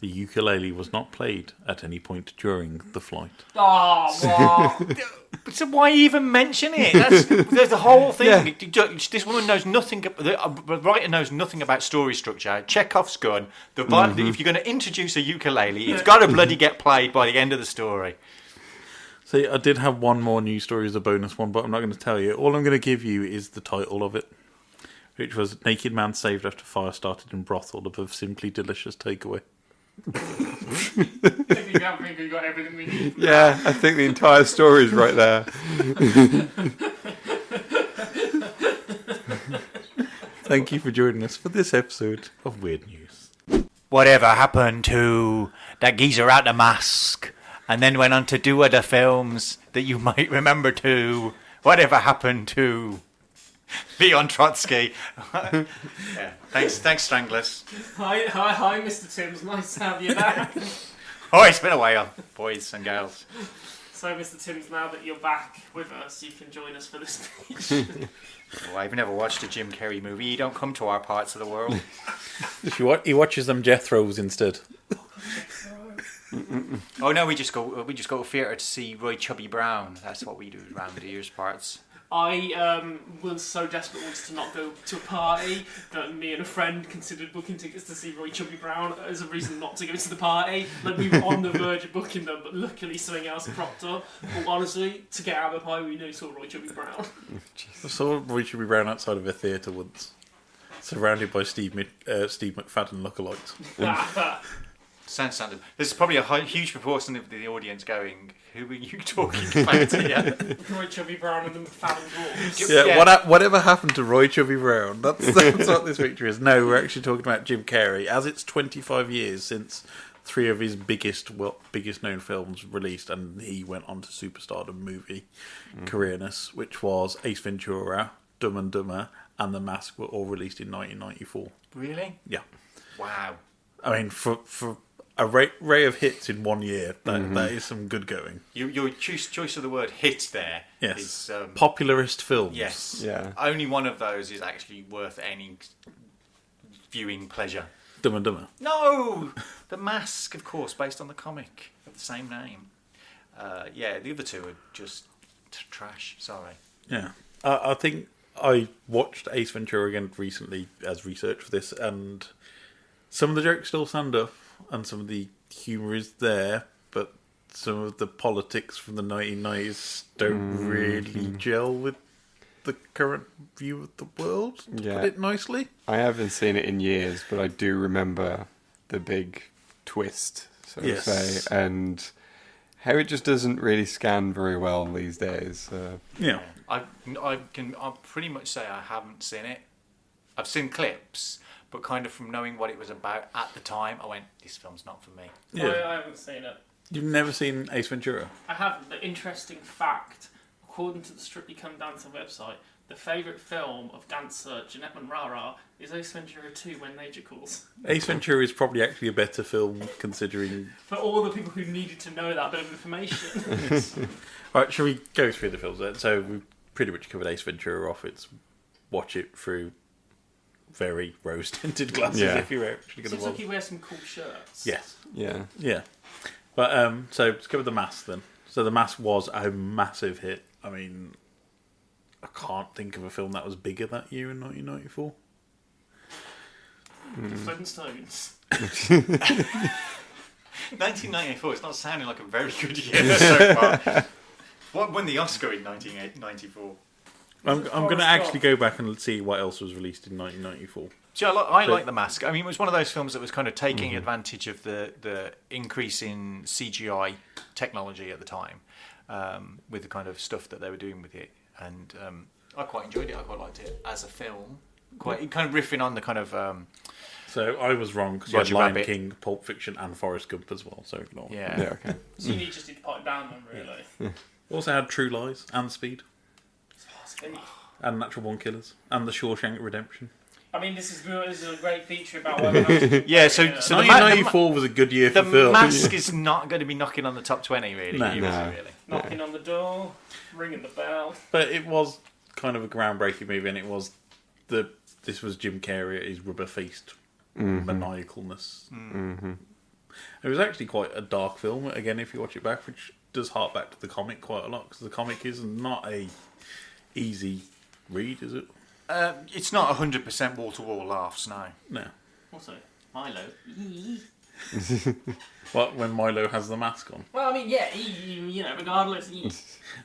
The ukulele was not played at any point during the flight. Oh, what? So why even mention it? There's the whole thing. Yeah. This woman knows nothing. The writer knows nothing about story structure. Chekhov's gun. If you're going to introduce a ukulele, it's got to bloody get played by the end of the story. See, I did have one more news story as a bonus one, but I'm not going to tell you. All I'm going to give you is the title of it, which was Naked Man Saved After Fire Started in Brothel above Simply Delicious Takeaway. I think we got everything we need. Yeah, I think the entire story is right there. Thank you for joining us for this episode of Weird News. Whatever happened to that geezer out the mask and then went on to do other films that you might remember too? Whatever happened to Leon Trotsky? Yeah. Thanks, Stranglers. Hi, Mr. Timms. Nice to have you back. Oh, it's been a while, boys and girls. So, Mr. Timms, now that you're back with us, you can join us for this speech. Oh, I've never watched a Jim Carrey movie. You don't come to our parts of the world. He watches them Jethros instead. Oh no, we just go to theatre to see Roy Chubby Brown. That's what we do around the year's parts. I was so desperate once to not go to a party that me and a friend considered booking tickets to see Roy Chubby Brown as a reason not to go to the party. Like, we were on the verge of booking them, but luckily something else cropped up. But honestly, to get out of the party, we saw Roy Chubby Brown. I saw Roy Chubby Brown outside of a theatre once, surrounded by Steve McFadden lookalikes. Sounds standard. There's probably a huge proportion of the audience going, who are you talking about here? Roy Chubby Brown and the McFadden Dwarves. Yeah. Whatever happened to Roy Chubby Brown? That's what this picture is. No, we're actually talking about Jim Carrey, as it's 25 years since 3 of his biggest known films released, and he went on to superstardom movie careerness, which was Ace Ventura, Dumb and Dumber, and The Mask were all released in 1994. Really? Yeah. Wow. I mean, for a ray of hits in 1 year, that is some good going. Your choice of the word hit there is... popularist films. Yes. Yeah. Only one of those is actually worth any viewing pleasure. Dumb and Dumber. No! The Mask, of course, based on the comic of the same name. The other two are just trash. Sorry. Yeah. I think I watched Ace Ventura again recently as research for this, and some of the jokes still stand up, and some of the humour is there, but some of the politics from the 1990s don't really gel with the current view of the world, to put it nicely. I haven't seen it in years, but I do remember the big twist, so to say, and how it just doesn't really scan very well these days. I'll pretty much say I haven't seen it. I've seen clips, but kind of from knowing what it was about at the time, I went, this film's not for me. Yeah. I haven't seen it. You've never seen Ace Ventura? I haven't. The interesting fact, according to the Strictly Come Dancing website, the favourite film of dancer Jeanette Manrara is Ace Ventura 2 When Nature Calls. Ace Ventura is probably actually a better film, considering... For all the people who needed to know that bit of information. Right, shall we go through the films then? So we've pretty much covered Ace Ventura off. It's watch it through very rose-tinted glasses if you're actually going to watch. Seems like he wears some cool shirts. Yes. Yeah. Yeah. But, so let's cover The Mask then. So The Mask was a massive hit. I mean, I can't think of a film that was bigger that year in 1994. The Flintstones. 1994, it's not sounding like a very good year so far. What won the Oscar in 1994? I'm going to actually go back and see what else was released in 1994. See, I like The Mask. I mean, it was one of those films that was kind of taking advantage of the increase in CGI technology at the time, with the kind of stuff that they were doing with it. And I quite enjoyed it. I quite liked it as a film. Quite kind of riffing on the kind of... so I was wrong, because you had Roger Lion Rabbit. King, Pulp Fiction and Forrest Gump as well. So ignore. Yeah. Okay. So you just need to pipe down them, really. Also had True Lies and Speed. Speed. And Natural Born Killers. And The Shawshank Redemption. I mean, this is a great feature about what we Yeah, so 1994 was a good year for The film. Mask is not going to be knocking on the top 20, really. No. Really. knocking on the door, ringing the bell. But it was kind of a groundbreaking movie, and it was this was Jim Carrey at his rubber-faced maniacalness. Mm-hmm. It was actually quite a dark film, again, if you watch it back, which does hark back to the comic quite a lot, because the comic is not a easy read, is it? It's not 100% wall-to-wall laughs, no. No. Also, Milo. What, when Milo has the mask on? Well, I mean, yeah, regardless.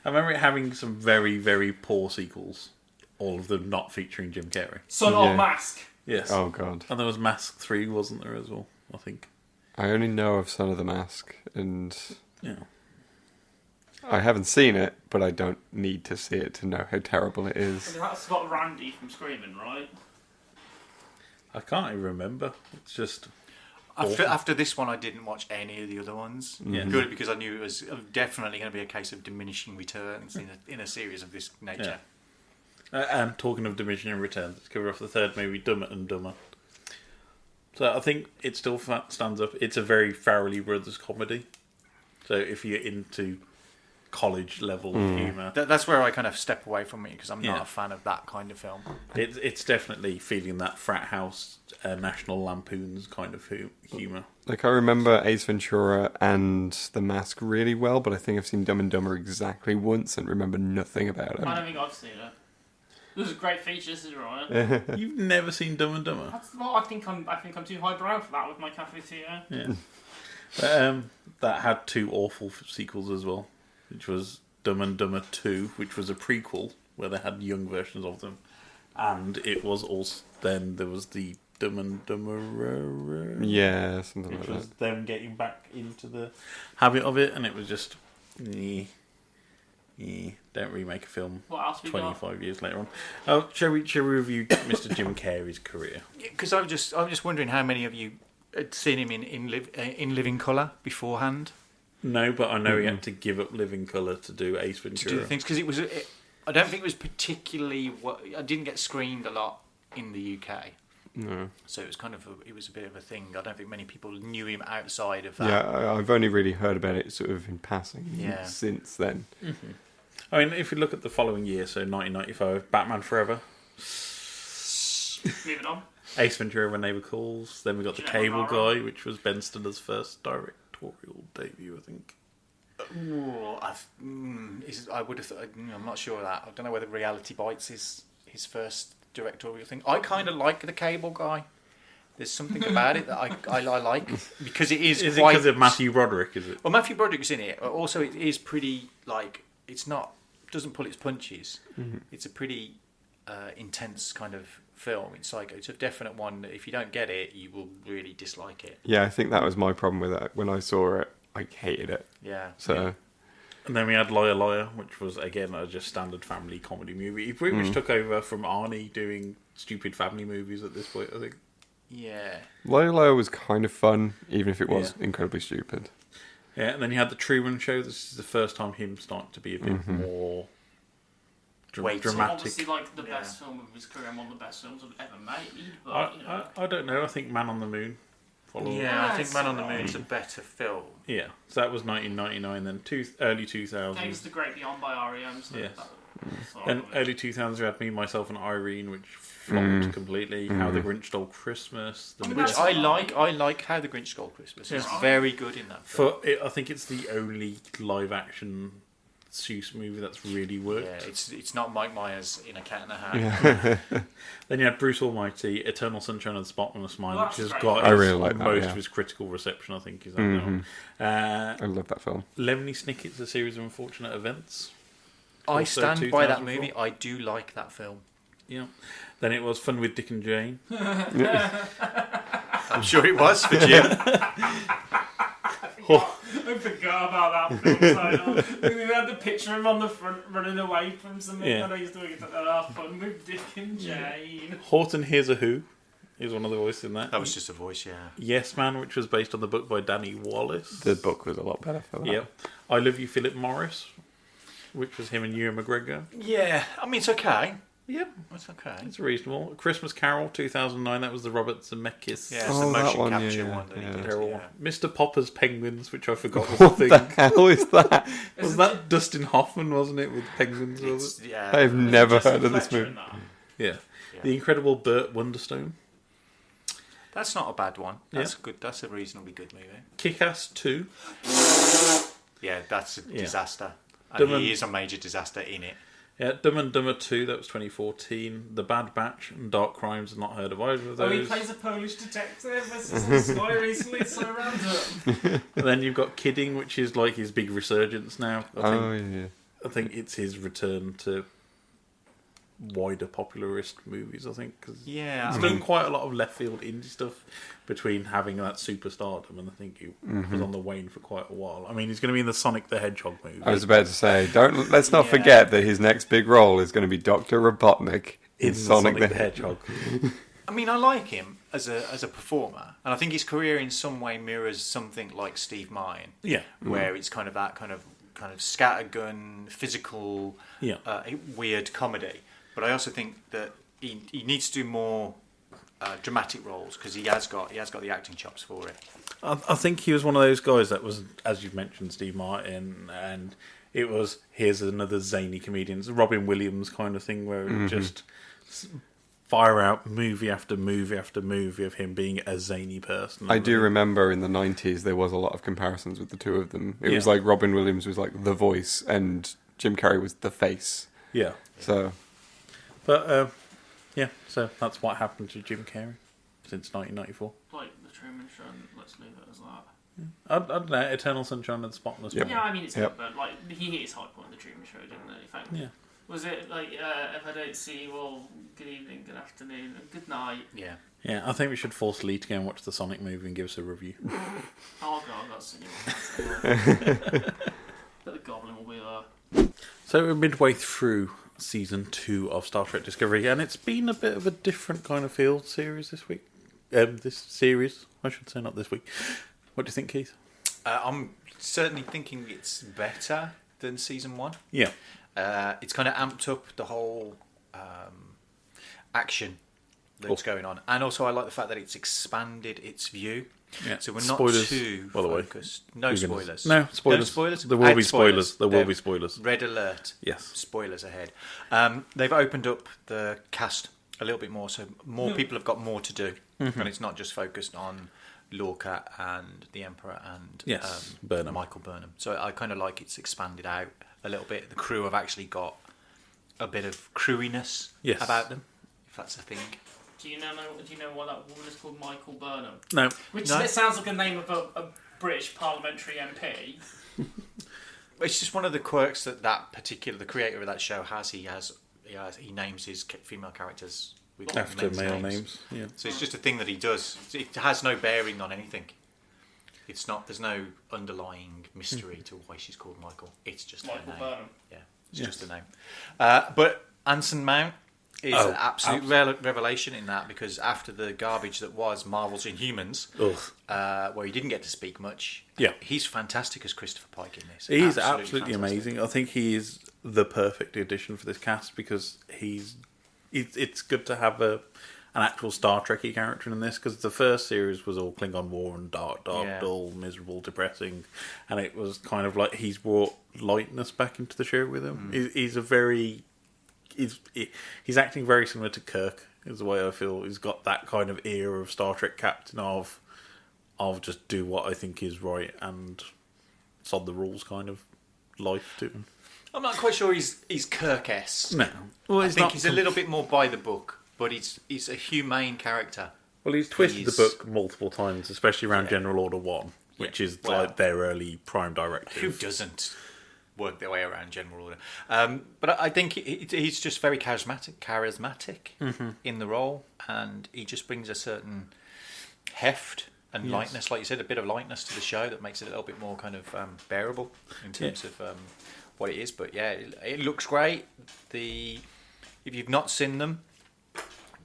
I remember it having some very, very poor sequels, all of them not featuring Jim Carrey. Son of Mask. Yes. Oh, God. And there was Mask 3, wasn't there, as well, I think. I only know of Son of the Mask, and Yeah. I haven't seen it, but I don't need to see it to know how terrible it is. That's got Randy from Screaming, right? I can't even remember. It's just... After this one, I didn't watch any of the other ones. Yeah. Good, because I knew it was definitely going to be a case of diminishing returns in a series of this nature. Yeah. And talking of diminishing returns, let's cover off the third movie, Dumber and Dumber. So I think it still stands up. It's a very Farrelly Brothers comedy. So if you're into college level humour, That's where I kind of step away from it, because I'm not a fan of that kind of film. it's definitely feeling that frat house, National Lampoons kind of humour. Like, I remember Ace Ventura and The Mask really well, but I think I've seen Dumb and Dumber exactly once and remember nothing about it. I don't think I've seen it. This is a great feature. This is right. You've never seen Dumb and Dumber? I think I'm too highbrow for that with my cafeteria. Yeah. But, that had two awful sequels as well, which was Dumb and Dumber 2, which was a prequel where they had young versions of them, and it was also then there was the Dumb and Dumber, Yeah, something which like was that. them getting back into the habit of it, and it was just don't remake a film What else we got? 25 years later on. Oh, shall we review Mr. Jim Carrey's career? Because I'm just wondering how many of you had seen him in Living Colour beforehand. No, but I know he had to give up Living Colour to do Ace Ventura. To do the things, because I don't think it was particularly I didn't get screened a lot in the UK. No. So it was it was a bit of a thing. I don't think many people knew him outside of that. Yeah, I've only really heard about it sort of in passing since then. Mm-hmm. I mean, if you look at the following year, so 1995, Batman Forever. Moving on. Ace Ventura When Neighbour Calls. Then we got The Cable Guy, which was Ben Stiller's first directorial debut, I think. I would have thought, I'm not sure of that. I don't know whether Reality Bites is his first directorial thing. I kind of like The Cable Guy. There's something about it that I like, because it is Is quite... it because of Matthew Broderick, is it? Well, Matthew Broderick's in it. Also, it is pretty, it's not... doesn't pull its punches. Mm-hmm. It's a pretty intense kind of film. It's a definite one that if you don't get it, you will really dislike it. Yeah, I think that was my problem with it. When I saw it, I hated it. Yeah. So... And then we had Liar Liar, which was, again, a just standard family comedy movie. He pretty much took over from Arnie doing stupid family movies at this point, I think. Yeah. Lolo was kind of fun, even if it was incredibly stupid. Yeah, and then you had The Truman Show. This is the first time him starting to be a bit more dramatic. Obviously, like the best film of his career and one of the best films I've ever made. But, I don't know. I think Man on the Moon. Yeah, I think Man on the Moon's a better film. Yeah, so that was 1999. Then early 2000s. Games The Great Beyond by R.E.M. So yes. And early 2000s, we had Me, Myself, and Irene, which flopped completely. How the Grinch Stole Christmas, which I like. I like How the Grinch Stole Christmas. It's very good in that film. I think it's the only live-action Seuss movie that's really worked. Yeah, it's not Mike Myers in A Cat in a Hat. Yeah. Then you had Bruce Almighty, Eternal Sunshine of the Spotless Smile, which has got most of his critical reception, I think, is that film. I love that film. Lemony Snicket's A Series of Unfortunate Events. I stand by that movie. I do like that film. Yeah. Then it was Fun with Dick and Jane. I'm sure it was for Jim. I forgot about that film title. We had the picture of him on the front running away from something that I used to get Fun with Dick and Jane. Horton Hears a Who is one of the voices in that. That was just a voice, yeah. Yes Man, which was based on the book by Danny Wallace. The book was a lot better for that. Yep. I Love You, Philip Morris, which was him and Ewan McGregor. Yeah, I mean, it's okay. Yep. It's okay. It's reasonable. A Christmas Carol, 2009, that was the Robert Zemeckis. Yeah, it's the motion capture one that he did. Terrible. Mr. Popper's Penguins, which I forgot was a thing. What the hell is that? Was that Dustin Hoffman, wasn't it, with Penguins? Was it? Yeah. I've never heard of this movie. Yeah. The Incredible Burt Wonderstone. That's not a bad one. That's good. That's a reasonably good movie. Kick-Ass 2. Yeah, that's a disaster. And he is a major disaster in it. Yeah, Dumb and Dumber 2, that was 2014. The Bad Batch and Dark Crimes, I've not heard of either of those. Oh, he plays a Polish detective. This is a story recently, it's so random. And then you've got Kidding, which is like his big resurgence now. I think it's his return to wider popularist movies, I think. Cause he's done quite a lot of left field indie stuff between having that superstardom, and I think he was on the wane for quite a while. I mean, he's going to be in the Sonic the Hedgehog movie. I was about to say, let's not forget that his next big role is going to be Dr. Robotnik in Sonic the Hedgehog. I mean, I like him as a performer, and I think his career in some way mirrors something like Steve Martin. Yeah, where it's kind of that kind of scattergun, physical, weird comedy. But I also think that he needs to do more dramatic roles because he has got the acting chops for it. I think he was one of those guys that was, as you've mentioned, Steve Martin, and it was here's another zany comedian, it's a Robin Williams kind of thing where it just fire out movie after movie after movie of him being a zany person. I do remember in the 90s there was a lot of comparisons with the two of them. It was like Robin Williams was like the voice and Jim Carrey was the face. Yeah. So... But, so that's what happened to Jim Carrey since 1994. Like The Truman Show, let's leave it as that. I don't know, Eternal Sunshine of the Spotless Mind. Yeah, I mean, it's good, but like, he hit his high point in The Truman Show, didn't he? In fact, was it like, if I don't see you, well, good evening, good afternoon, and good night? Yeah. Yeah, I think we should force Leigh to go and watch the Sonic movie and give us a review. Oh, God, I've got to see you. But the Goblin will be there. So we're midway through Season 2 of Star Trek Discovery, and it's been a bit of a different kind of field series this week. This series, I should say, not this week. What do you think, Keith? I'm certainly thinking it's better than Season 1. Yeah. It's kind of amped up the whole action that's going on. And also I like the fact that it's expanded its view. Yeah. So we're not too focused. No spoilers. No spoilers. No spoilers. There will be spoilers. There will be spoilers. Red alert. Yes. Spoilers ahead. They've opened up the cast a little bit more, so more people have got more to do. And it's not just focused on Lorca and the Emperor and Michael Burnham. So I kind of like it's expanded out a little bit. The crew have actually got a bit of crewiness about them, if that's a thing. Do you know why that woman is called Michael Burnham? No. Which sounds like a name of a British parliamentary MP. It's just one of the quirks that the creator of that show has. He names his female characters with after male names. Yeah. So it's just a thing that he does. It has no bearing on anything. It's not. There's no underlying mystery to why she's called Michael. It's just Michael a name. Burnham. Yeah, it's just a name. But Anson Mount is an absolute revelation in that, because after the garbage that was Marvel's Inhumans, where he didn't get to speak much, he's fantastic as Christopher Pike in this. He's absolutely amazing. I think he is the perfect addition for this cast because it's good to have an actual Star Trek-y character in this because the first series was all Klingon War and dark, dull, miserable, depressing, and it was kind of like he's brought lightness back into the show with him. He's acting very similar to Kirk, is the way I feel. He's got that kind of ear of Star Trek captain of I'll just do what I think is right and sod the rules kind of life to him. I'm not quite sure he's Kirk-esque. No. Well, I think he's a little bit more by the book, but he's a humane character. Well, he's twisted the book multiple times, especially around General Order 1, which is like their early prime directive. Who doesn't work their way around General Order? But I think he's just very charismatic in the role, and he just brings a certain heft and lightness, like you said, a bit of lightness to the show that makes it a little bit more kind of bearable in terms of what it is. But yeah, it looks great. If you've not seen them,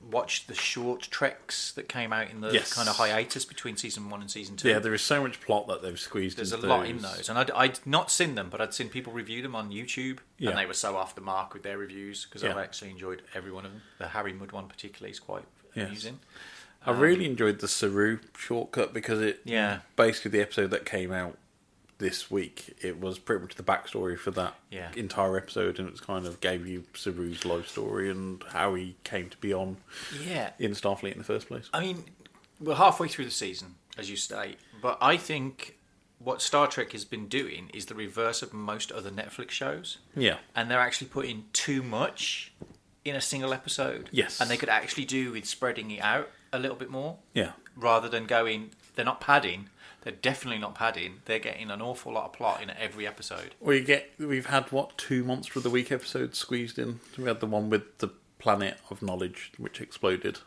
watch the short treks that came out in the kind of hiatus between season 1 and season 2. Yeah, there is so much plot that they've squeezed. There's a lot in those, and I'd not seen them, but I'd seen people review them on YouTube, and they were so off the mark with their reviews because I've actually enjoyed every one of them. The Harry Mudd one particularly is quite amusing. I really enjoyed the Saru shortcut because basically the episode that came out this week, it was pretty much the backstory for that entire episode, and it kind of gave you Saru's life story and how he came to be on in Starfleet in the first place. I mean, we're halfway through the season, as you state, but I think what Star Trek has been doing is the reverse of most other Netflix shows. Yeah. And they're actually putting too much in a single episode. Yes. And they could actually do with spreading it out a little bit more. Yeah. Rather than going, they're not padding. They're definitely not padding. They're getting an awful lot of plot in every episode. We've had 2 Monster of the Week episodes squeezed in. We had the one with the Planet of Knowledge, which exploded,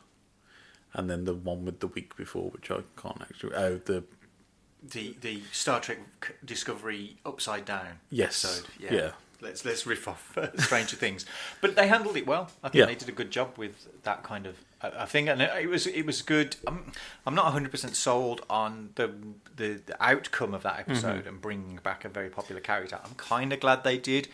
and then the one with the week before, which I can't actually. The Star Trek Discovery Upside Down episode. Yeah. Let's riff off Stranger Things, but they handled it well. I think they did a good job with that kind of a thing, and it was good. I'm not 100% sold on the outcome of that episode and bringing back a very popular character. I'm kind of glad they did,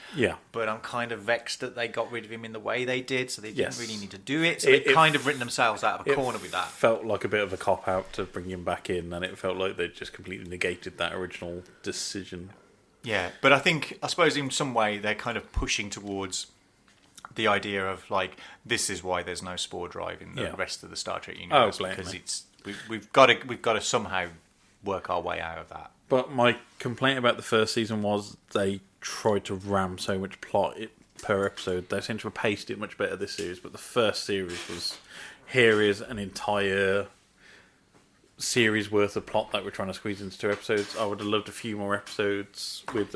but I'm kind of vexed that they got rid of him in the way they did. So they didn't really need to do it. So they've kind of written themselves out of a corner with that. Felt like a bit of a cop out to bring him back in, and it felt like they just completely negated that original decision. Yeah, but I suppose in some way they're kind of pushing towards the idea of like this is why there's no spore drive in the rest of the Star Trek universe because we've got to somehow work our way out of that. But my complaint about the first season was they tried to ram so much plot per episode. They seem to have paced it much better this series, but the first series was here is an entire series worth of plot that we're trying to squeeze into 2 episodes. I would have loved a few more episodes with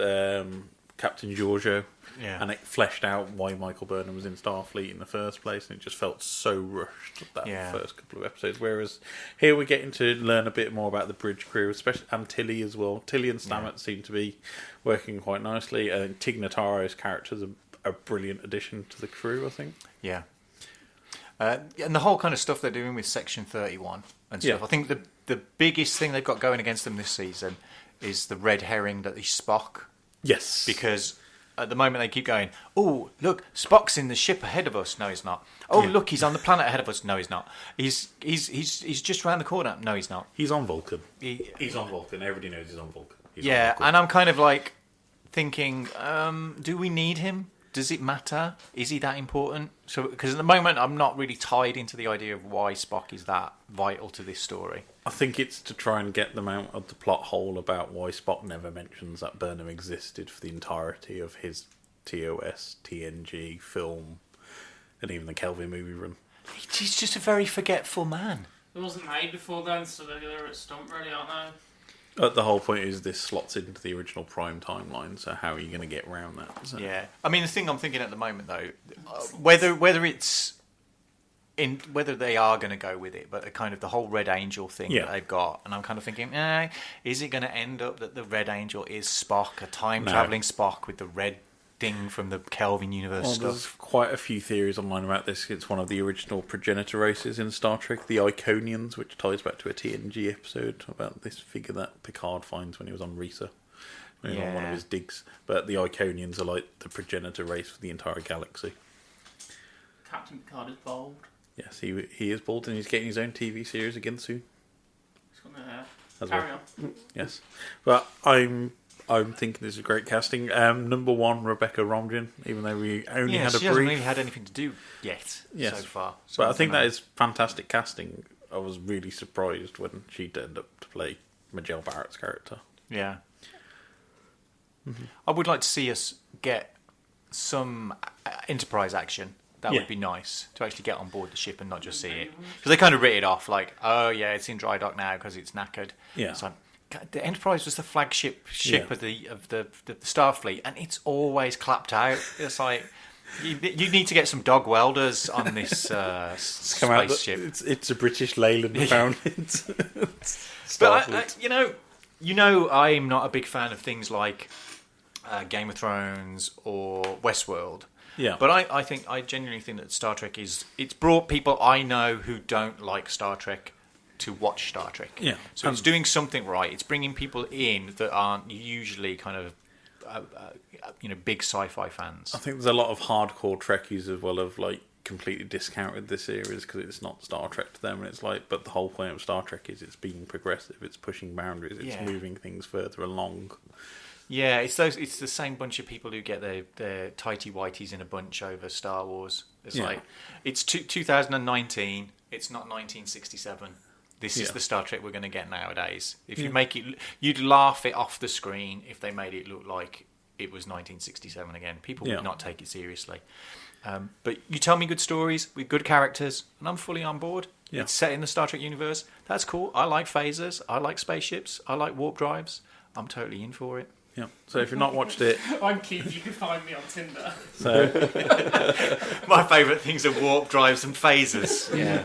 Captain Giorgio, and it fleshed out why Michael Burnham was in Starfleet in the first place, and it just felt so rushed that first couple of episodes. Whereas here we're getting to learn a bit more about the bridge crew, especially and Tilly as well. Tilly and Stamets seem to be working quite nicely, and Tig Notaro's character is a brilliant addition to the crew, I think. Yeah. And the whole kind of stuff they're doing with Section 31 and stuff. I think the biggest thing they've got going against them this season is the red herring that he's Spock. Yes. Because at the moment they keep going, oh, look, Spock's in the ship ahead of us. No, he's not. Oh, look, he's on the planet ahead of us. No, he's not. He's just around the corner. No, he's not. He's on Vulcan. He's on Vulcan. Everybody knows he's on Vulcan. And I'm kind of like thinking, do we need him? Does it matter? Is he that important? So, because at the moment I'm not really tied into the idea of why Spock is that vital to this story. I think it's to try and get them out of the plot hole about why Spock never mentions that Burnham existed for the entirety of his TOS, TNG, film, and even the Kelvin movie run. He's just a very forgetful man. It wasn't made before then, so they're at stump really, aren't they? The whole point is this slots into the original Prime timeline, so how are you going to get around that? So. Yeah. I mean, the thing I'm thinking at the moment, though, whether they are going to go with it, but kind of the whole Red Angel thing that they've got, and I'm kind of thinking, is it going to end up that the Red Angel is Spock, a time-travelling Spock with the red thing from the Kelvin universe stuff? There's quite a few theories online about this. It's one of the original progenitor races in Star Trek, the Iconians, which ties back to a TNG episode about this figure that Picard finds when he was on Risa. on one of his digs. But the Iconians are like the progenitor race for the entire galaxy. Captain Picard is bald. Yes, he is bald, and he's getting his own TV series again soon. He's got no hair. Carry on. Yes, but I'm thinking this is great casting. Number one, Rebecca Romijn, even though we only had a brief. She hasn't really had anything to do yet so far. But I think that is fantastic casting. I was really surprised when she turned up to play Majel Barrett's character. Yeah. Mm-hmm. I would like to see us get some Enterprise action. That would be nice, to actually get on board the ship and not just see it. Because they kind of writ it off like, oh yeah, it's in dry dock now because it's knackered. Yeah. It's like, the Enterprise was the flagship ship of the Starfleet, and it's always clapped out. It's like, you need to get some dog welders on this spaceship. It's a British Leyland found it. But you know, I'm not a big fan of things like Game of Thrones or Westworld. Yeah. But I genuinely think that Star Trek it's brought people I know who don't like Star Trek to watch Star Trek. Yeah. So it's doing something right. It's bringing people in that aren't usually kind of big sci-fi fans. I think there's a lot of hardcore Trekkies as well have like completely discounted this series because it's not Star Trek to them, and it's like, but the whole point of Star Trek is it's being progressive, it's pushing boundaries, it's moving things further along. Yeah, it's the same bunch of people who get their tighty whities in a bunch over Star Wars. It's like, it's 2019. It's not 1967. This is the Star Trek we're going to get nowadays. If you make it, you'd laugh it off the screen if they made it look like it was 1967 again. People would not take it seriously. But you tell me good stories with good characters, and I'm fully on board. Yeah. It's set in the Star Trek universe. That's cool. I like phasers. I like spaceships. I like warp drives. I'm totally in for it. Yeah. So if you've not watched it, I'm Keith. You can find me on Tinder. So my favourite things are warp drives and phasers. Yeah.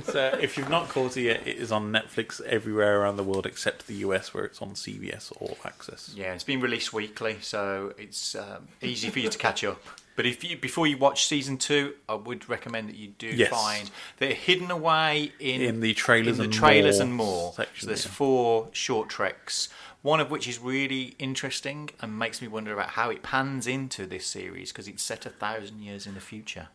So if you've not caught it yet, it is on Netflix everywhere around the world except the US, where it's on CBS All Access. Yeah, it's been released weekly, so it's easy for you to catch up. But before you watch season 2, I would recommend that you do find they're hidden away in the trailers and more. Section, so there's 4 short treks. One of which is really interesting and makes me wonder about how it pans into this series because it's set 1,000 years in the future.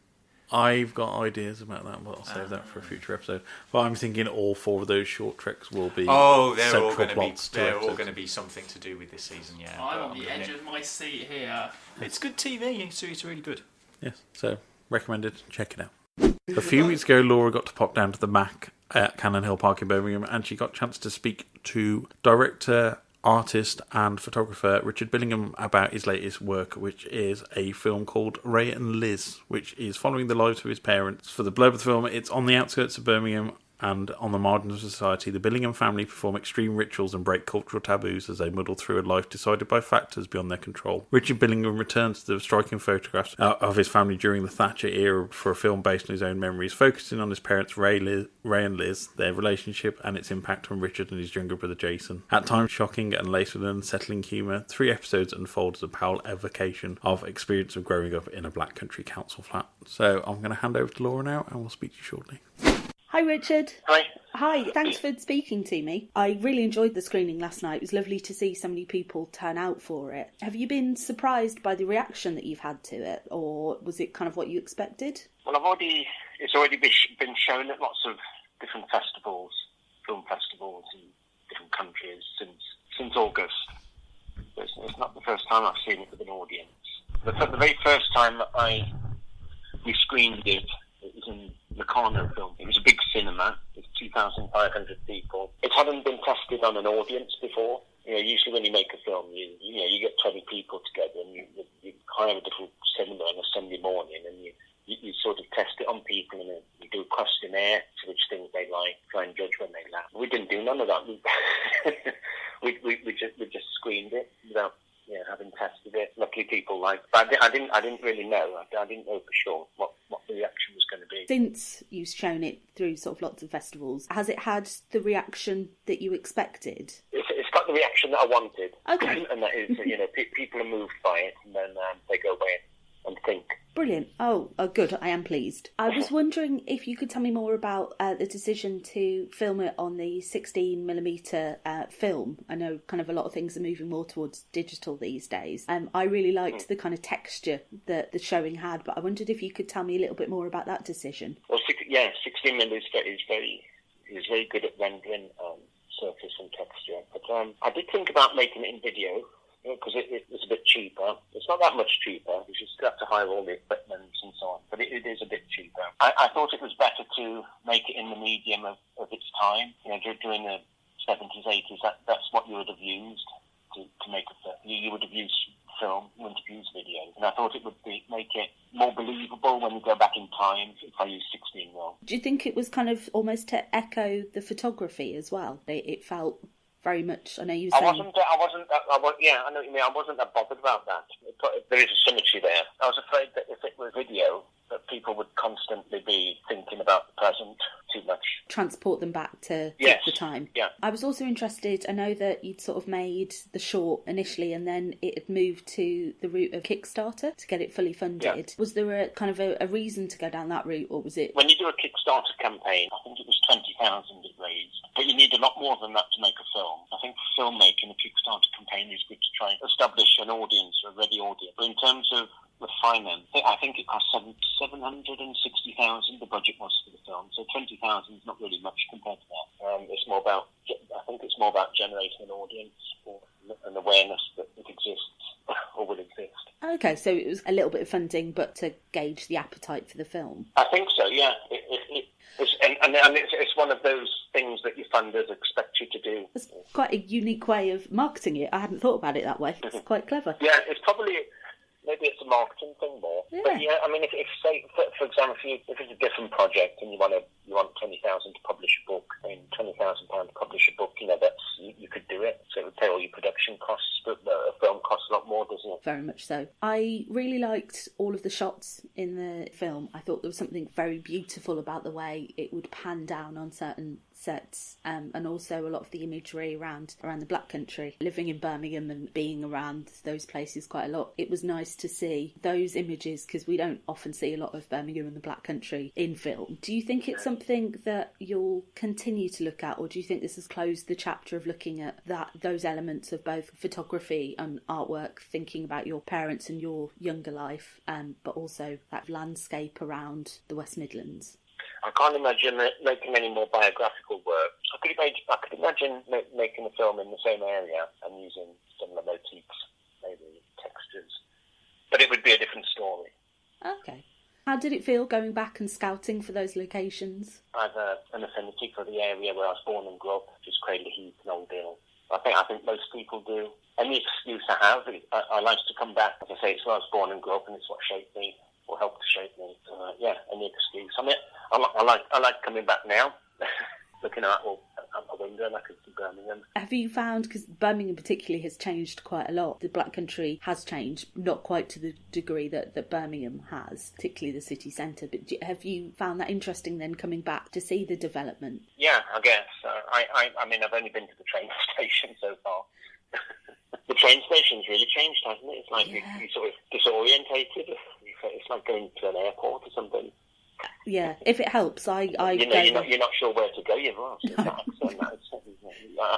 I've got ideas about that, but I'll save that for a future episode. But I'm thinking all 4 of those short treks will be they're all going to be something to do with this season. Yeah, I'm on the edge of my seat here. It's good TV. It's really good. Yes, so recommended. Check it out. A few weeks ago, Laura got to pop down to the MAC at Cannon Hill Park in Birmingham, and she got a chance to speak to director, artist and photographer Richard Billingham about his latest work, which is a film called Ray and Liz, which is following the lives of his parents. For the blurb of the film, it's on the outskirts of Birmingham and on the margins of society. The Billingham family perform extreme rituals and break cultural taboos as they muddle through a life decided by factors beyond their control. Richard Billingham returns to the striking photographs of his family during the Thatcher era for a film based on his own memories, focusing on his parents Ray and Liz, their relationship and its impact on Richard and his younger brother Jason. At times shocking and laced with unsettling humour, 3 episodes unfold as a powerful evocation of experience of growing up in a black country council flat. So I'm going to hand over to Laura now and we'll speak to you shortly. Hi Richard. Hi. Hi, thanks for speaking to me. I really enjoyed the screening last night. It was lovely to see so many people turn out for it. Have you been surprised by the reaction that you've had to it, or was it kind of what you expected? Well, it's already been shown at lots of different festivals, film festivals in different countries since August. It's not the first time I've seen it with an audience. The very first time we screened it was in Locarno film. It was a big cinema. It was 2,500 people. It hadn't been tested on an audience before. You know, usually when you make a film, you get 20 people together and you hire a little cinema on a Sunday morning and you sort of test it on people and you do a questionnaire to which things they like, try and judge when they laugh. We didn't do none of that. We just screened it without having tested it. Luckily people liked it. But I didn't really know. I didn't know for sure what the reaction was going to be. Since you've shown it through sort of lots of festivals, has it had the reaction that you expected? It's got the reaction that I wanted. Okay. And that is, people are moved by it and then they go away and think. brilliant. Oh, good. I am pleased. I was wondering if you could tell me more about the decision to film it on the 16mm film. I know kind of a lot of things are moving more towards digital these days. I really liked the kind of texture that the showing had, but I wondered if you could tell me a little bit more about that decision. Well, 16mm is very good at rendering surface and texture. But I did think about making it in video, because it was a bit cheaper. It's not that much cheaper, because you still have to hire all the equipment and so on, but it is a bit cheaper. I thought it was better to make it in the medium of its time. During the 70s, 80s, that's what you would have used to make a film. You would have used film, you wouldn't have used video. And I thought it would make it more believable when you go back in time if I use 16mm. Do you think it was kind of almost to echo the photography as well? It felt very much. I know you were saying. I know what you mean. I wasn't that bothered about that. There is a symmetry there. I was afraid that if it were video, that people would constantly be thinking about the present too much. Transport them back to the time. Yeah. I was also interested, I know that you'd sort of made the short initially and then it had moved to the route of Kickstarter to get it fully funded. Yeah. Was there a kind of a reason to go down that route, or was it... When you do a Kickstarter campaign, I think it was 20,000 it raised, but you need a lot more than that to make a film. I think for filmmaking, a Kickstarter campaign is good to try and establish an audience, a ready audience. But in terms of the finance, I think it cost 760,000, the budget was for the film, so 20,000 is not really much compared to that. I think it's more about generating an audience or an awareness that it exists or will exist. Okay, so it was a little bit of funding, but to gauge the appetite for the film. I think so, yeah. It's one of those things that your funders expect you to do. It's quite a unique way of marketing it. I hadn't thought about it that way. It's quite clever. Yeah, it's probably... Maybe it's a marketing thing more. Yeah. But yeah, I mean, if say, for example, if it's a different project and you want 20,000 to publish a book, I mean, £20,000 to publish a book, you could do it. So it would pay all your production costs, but a film costs a lot more, doesn't it? Very much so. I really liked all of the shots in the film. I thought there was something very beautiful about the way it would pan down on certain sets, and also a lot of the imagery around the Black Country. Living in Birmingham and being around those places quite a lot, it was nice to see those images, because we don't often see a lot of Birmingham and the Black Country in film. Do you think it's something that you'll continue to look at, or do you think this has closed the chapter of looking at those elements of both photography and artwork, thinking about your parents and your younger life, but also that landscape around the West Midlands? I can't imagine making any more biographical work. I could imagine making a film in the same area and using similar motifs, maybe textures. But it would be a different story. Okay. How did it feel going back and scouting for those locations? I have an affinity for the area where I was born and grew up, which is Cradle Heath and Old Deal. I think most people do. Any excuse I have, I like to come back. As I say, it's where I was born and grew up, and it's what shaped me, or helped to shape me. Any excuse. I mean, I like coming back now, looking out my window and I could see Birmingham. Have you found, because Birmingham particularly has changed quite a lot, the Black Country has changed, not quite to the degree that Birmingham has, particularly the city centre, but have you found that interesting then, coming back to see the development? Yeah, I guess. I mean, I've only been to the train station so far. The train station's really changed, hasn't it? It's like you're sort of disorientated. It's like going to an airport or something. Yeah, if it helps, you're not sure where to go. You've asked. I have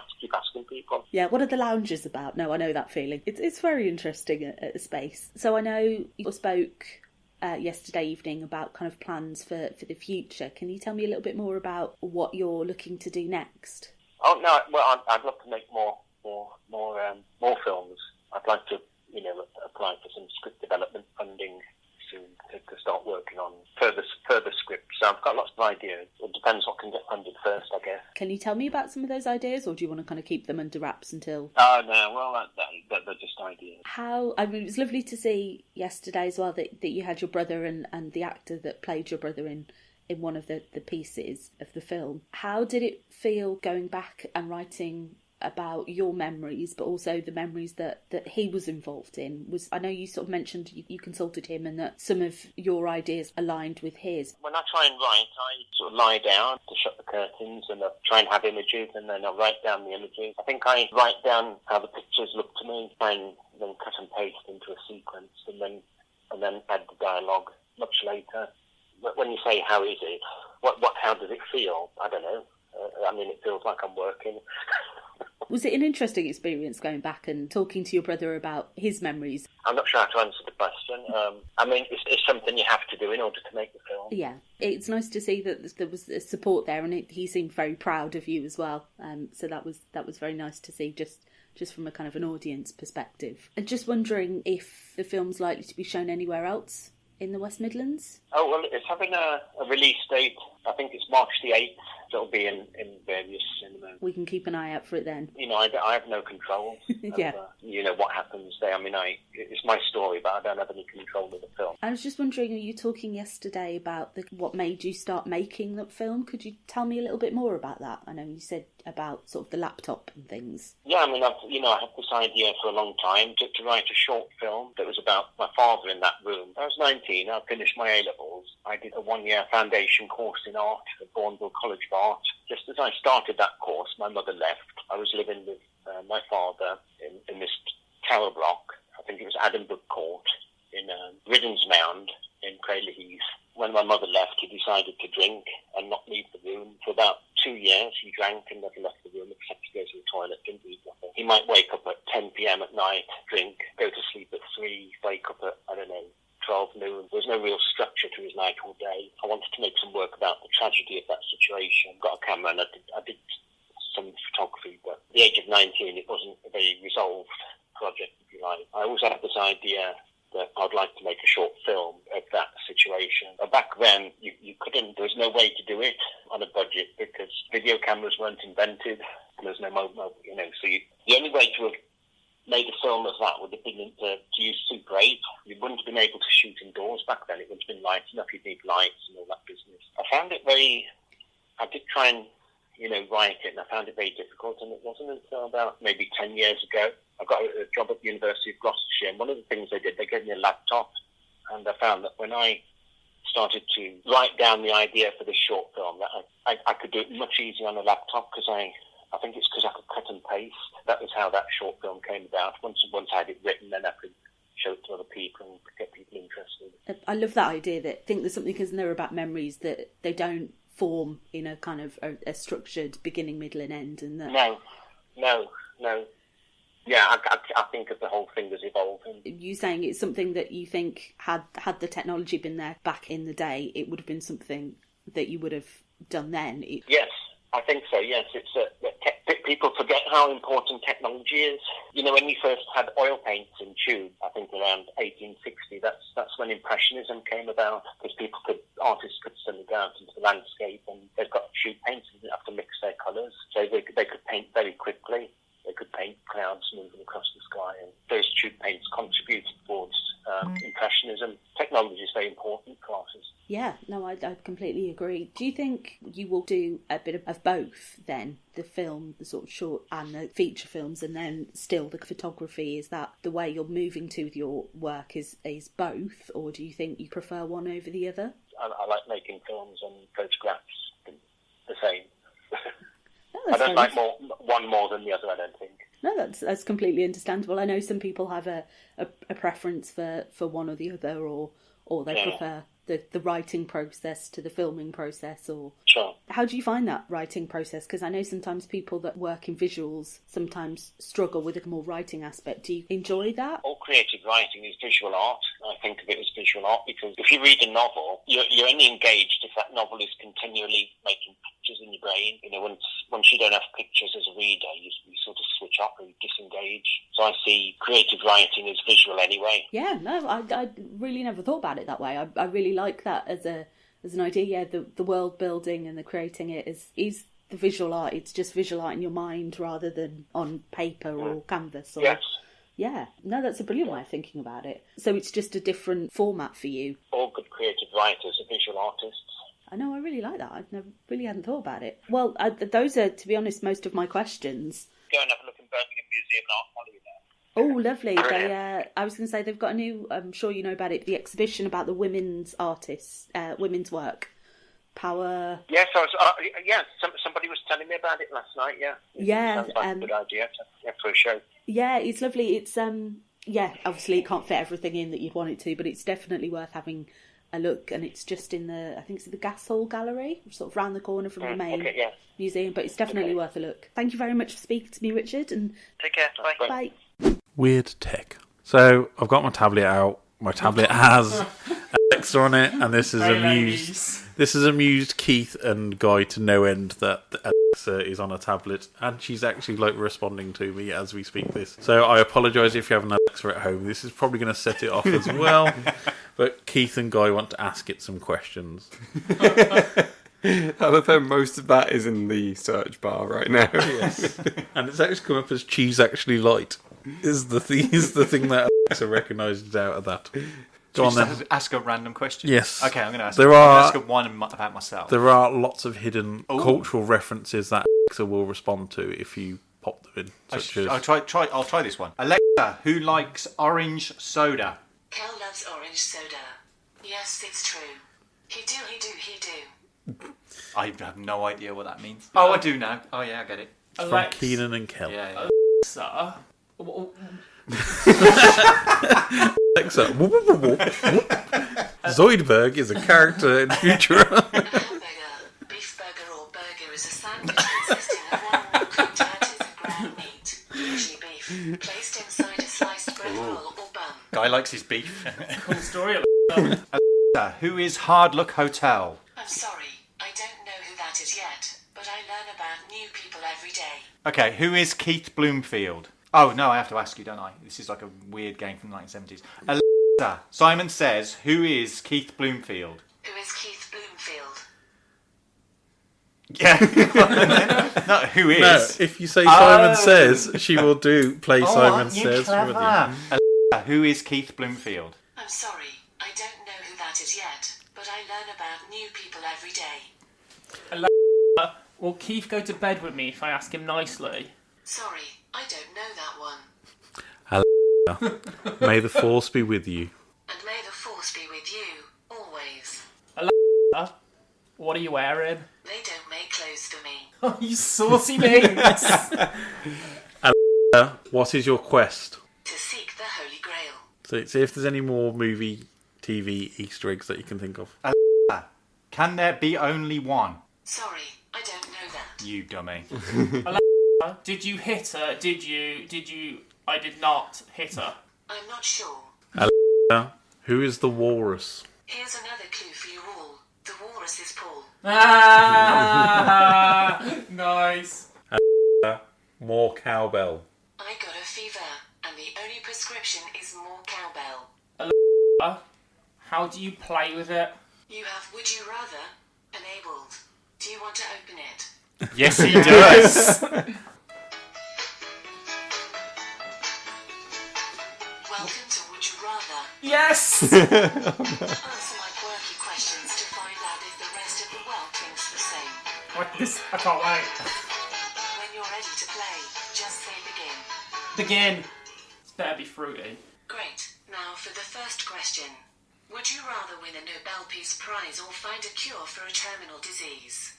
to keep asking people. Yeah, what are the lounges about? No, I know that feeling. It's very interesting at a space. So I know you spoke yesterday evening about kind of plans for the future. Can you tell me a little bit more about what you're looking to do next? Oh no, well, I'd love to make more films. I'd like to, apply for some script development funding soon to start working on further scripts. So I've got lots of ideas. It depends what can get funded first, I guess. Can you tell me about some of those ideas, or do you want to kind of keep them under wraps until... Oh, no, well, they're just ideas. It was lovely to see yesterday as well that you had your brother and the actor that played your brother in one of the pieces of the film. How did it feel going back and writing about your memories, but also the memories that he was involved in? I know you sort of mentioned you consulted him and that some of your ideas aligned with his. When I try and write, I sort of lie down to shut the curtains and I try and have images, and then I write down the images. I think I write down how the pictures look to me and then cut and paste into a sequence, and then and then add the dialogue much later. But when you say how is it, how does it feel? I don't know. I mean, it feels like I'm working. Was it an interesting experience going back and talking to your brother about his memories? I'm not sure how to answer the question. I mean, it's something you have to do in order to make the film. Yeah, it's nice to see that there was support there, and he seemed very proud of you as well. So that was very nice to see, just from a kind of an audience perspective. And just wondering if the film's likely to be shown anywhere else in the West Midlands? Oh, well, it's having a release date. I think it's March the 8th. It'll be in various cinemas. We can keep an eye out for it then. You know, I have no control over, what happens there. I mean, it's my story, but I don't have any control of the film. I was just wondering, you talking yesterday about what made you start making that film. Could you tell me a little bit more about that? I know you said about sort of the laptop and things. Yeah, I mean, I had this idea for a long time to write a short film that was about my father in that room. I was 19, I finished my A-levels. I did a 1-year foundation course in art at Bourneville College of Art. Just as I started that course, my mother left. I was living with my father in this tower block. I think it was Addenbrooke Court in Riddens Mound in Crayley Heath. When my mother left, he decided to drink and not leave the room. For about 2 years, he drank and never left the room except to go to the toilet, didn't eat nothing. He might wake up at 10 p.m. at night, drink, go to sleep at 3, wake up at, 12 noon. There was no real structure to his night or day. I wanted to make some work about the tragedy of that situation. Got a camera and I did some photography, but at the age of 19, it wasn't a very resolved project, if you like. I always had this idea that I'd like to make a short film of that situation. But back then, you couldn't, there was no way to do it on a budget because video cameras weren't invented. There was no mobile, so the only way to have made a film of that would have been to use Super 8. You wouldn't have been able to shoot indoors back then. It wouldn't have been light enough. You'd need lights and all that business. I did try and, write it, and I found it very difficult, and it wasn't until about maybe 10 years ago I got a job at the University of Gloucestershire, and one of the things they did, they gave me a laptop, and I found that when I started to write down the idea for this short film, that I could do it much easier on a laptop, because I think it's because I could cut and paste. That was how that short film came about. Once I had it written, then I could show it to other people and get people interested. I love that idea that I think there's something, isn't there, about memories that they don't form in a kind of a structured beginning, middle and end. And that... No. Yeah, I think of the whole thing as evolving. You saying it's something that you think had the technology been there back in the day, it would have been something that you would have done then? Yes. I think so, yes. People forget how important technology is. When we first had oil paints in tube, I think around 1860, that's when Impressionism came about, because artists could suddenly go out into the landscape and they've got tube paints and they didn't have to mix their colours. So they could paint very quickly. They could paint clouds moving across the sky, and those tube paints contributed towards Impressionism. Technology is very important for artists. Yeah, no, I completely agree. Do you think you will do a bit of both then? The film, the sort of short and the feature films, and then still the photography? Is that the way you're moving to with your work, is both, or do you think you prefer one over the other? I like making films and photographs the same. No, I don't like one more than the other, I don't think. No, that's completely understandable. I know some people have a preference for one or the other, or they prefer the writing process to the filming process, or... Sure. How do you find that writing process? Because I know sometimes people that work in visuals sometimes struggle with a more writing aspect. Do you enjoy that? All creative writing is visual art. I think of it as visual art because if you read a novel, you're only engaged if that novel is continually making pictures in your brain. Once you don't have pictures as a reader, you sort of switch off and disengage. So I see creative writing as visual anyway. Yeah, no, I really never thought about it that way. I really like that as an idea. Yeah, the world building and the creating it is the visual art. It's just visual art in your mind rather than on paper or canvas. Or, yes. Yeah, no, that's a brilliant way of thinking about it. So it's just a different format for you. All good creative writers are visual artists. I know, I really like that. I really hadn't thought about it. Well, those are, to be honest, most of my questions. Go and have a look in Birmingham Museum and Art Gallery there. Oh, lovely. I was going to say, they've got a new, I'm sure you know about it, the exhibition about the women's artists, women's work. Power... Yes, somebody was telling me about it last night, yeah. Yeah. Sounds like a good idea for a show. Yeah, it's lovely. It's yeah, obviously it can't fit everything in that you'd want it to, but it's definitely worth having a look. And it's just in the, I think it's in the Gas Hall Gallery, sort of round the corner from the main museum. But it's definitely worth a look. Thank you very much for speaking to me, Richard. And take care. Bye. Bye. Weird tech. So I've got my tablet out. My tablet has Alexa on it, and this has amused Keith and Guy to no end that Alexa is on a tablet, and she's actually like responding to me as we speak this. So I apologise if you have an Alexa at home. This is probably going to set it off as well. But Keith and Guy want to ask it some questions. However, most of that is in the search bar right now. Yes, and it's actually come up as cheese actually light. Is the thing that Alexa recognises out of that. Go on then. Ask a random question. Yes. Okay, I'm going to ask. Ask one about myself. There are lots of hidden cultural references that Alexa will respond to if you pop them in. I'll try this one. Alexa, who likes orange soda? Kel loves orange soda. Yes, it's true. He do. I have no idea what that means. Oh, I do now. Oh yeah, I get it. It's from Keenan and Kel. Yeah. Alexa. Alexa. Zoidberg is a character in Futurama. A hamburger, beef burger or burger is a sandwich consisting of one or more cooked patties of ground meat, usually beef, placed inside a sliced bread roll or bun. Guy likes his beef. Cool story. Alexa, who is Hard Luck Hotel? I'm sorry, I don't know who that is yet, but I learn about new people every day. Okay, who is Keith Bloomfield? Oh, no, I have to ask you, don't I? This is like a weird game from the 1970s. Alexa, Simon Says, who is Keith Bloomfield? Who is Keith Bloomfield? Yeah. No, who is? No, if you say Simon Says, she will play Simon Says clever. with you. Alexa, who is Keith Bloomfield? I'm sorry, I don't know who that is yet, but I learn about new people every day. Alexa, will Keith go to bed with me if I ask him nicely? Sorry, I don't know that one. Alexa, may the force be with you. And may the force be with you, always. Alexa, what are you wearing? They don't make clothes for me. Oh, you saucy minx! Alexa, what is your quest? To seek the Holy Grail. So see if there's any more movie, TV Easter eggs that you can think of. Alexa, can there be only one? Sorry, I don't know that. You dummy. Alexa, did you hit her? Did you? I did not hit her. I'm not sure. Alexa, who is the walrus? Here's another clue for you all. The walrus is Paul. Ah, nice. Alexa, more cowbell. I got a fever, and the only prescription is more cowbell. Alexa, how do you play with it? You have Would You Rather enabled. Do you want to open it? Yes, he does. Welcome to Would You Rather. Yes! Answer my quirky questions to find out if the rest of the world thinks the same. I can't wait. When you're ready to play, just say begin. Begin. This better be fruity. Great. Now for the first question. Would you rather win a Nobel Peace Prize or find a cure for a terminal disease?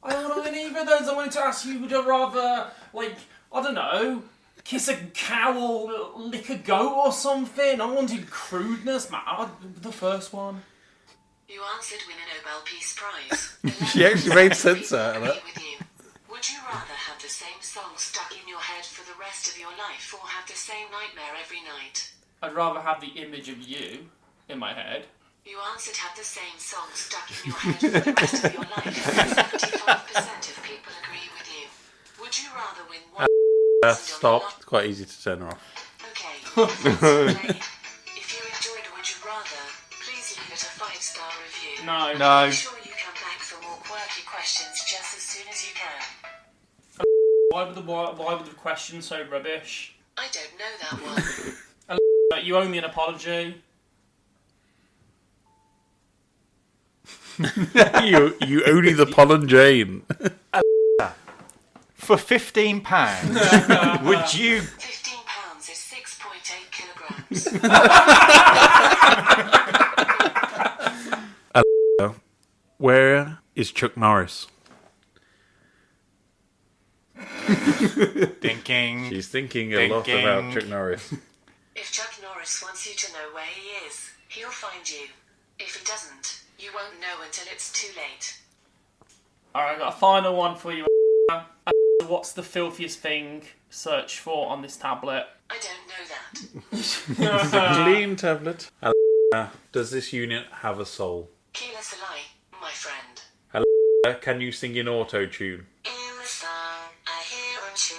I don't know any of those. I wanted to ask you, would you rather, I don't know, kiss a cow or lick a goat or something? I wanted crudeness, man. The first one. You answered win a Nobel Peace Prize. She actually made sense out of that. Would you rather have the same song stuck in your head for the rest of your life or have the same nightmare every night? I'd rather have the image of you in my head. You answered have the same song stuck in your head for the rest of your life. 75% of people agree with you. Would you rather win one... Stop. It's quite easy to turn her off. Okay. If you enjoyed Would You Rather, please leave it a 5-star review. No. Make sure you come back for more quirky questions just as soon as you can. Why were the questions so rubbish? I don't know that one. You owe me an apology. you only the pollen Jane. For £15, would you... £15 is 6.8 kilograms. Where is Chuck Norris? Thinking. She's thinking a lot about Chuck Norris. If Chuck Norris wants you to know where he is, he'll find you. If he doesn't, you won't know until it's too late. Alright, I've got a final one for you. What's the filthiest thing search for on this tablet? I don't know that. Clean tablet. Does this unit have a soul? Keyless lie, my friend. Hello, can you sing in auto-tune? In the song, I hear and cheer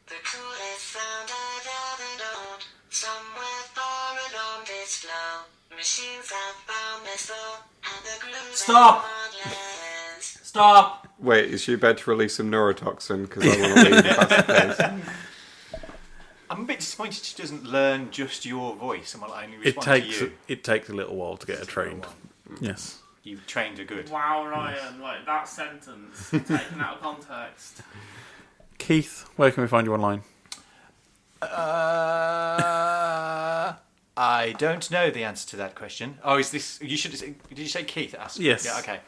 the coolest sound I've ever known. Somewhere far along this flow, machines have found their soul, and the groove. Stop! Stop! Wait, is she about to release some neurotoxin? Because I want to leave fast pace. I'm a bit disappointed she doesn't learn just your voice and will only respond to you. It takes a little while to get her trained. Yes. You've trained her good. Wow, Ryan, like that sentence taken out of context. Keith, where can we find you online? I don't know the answer to that question. Oh, is this? You should. Did you say Keith asked? Yes. Yeah. Okay.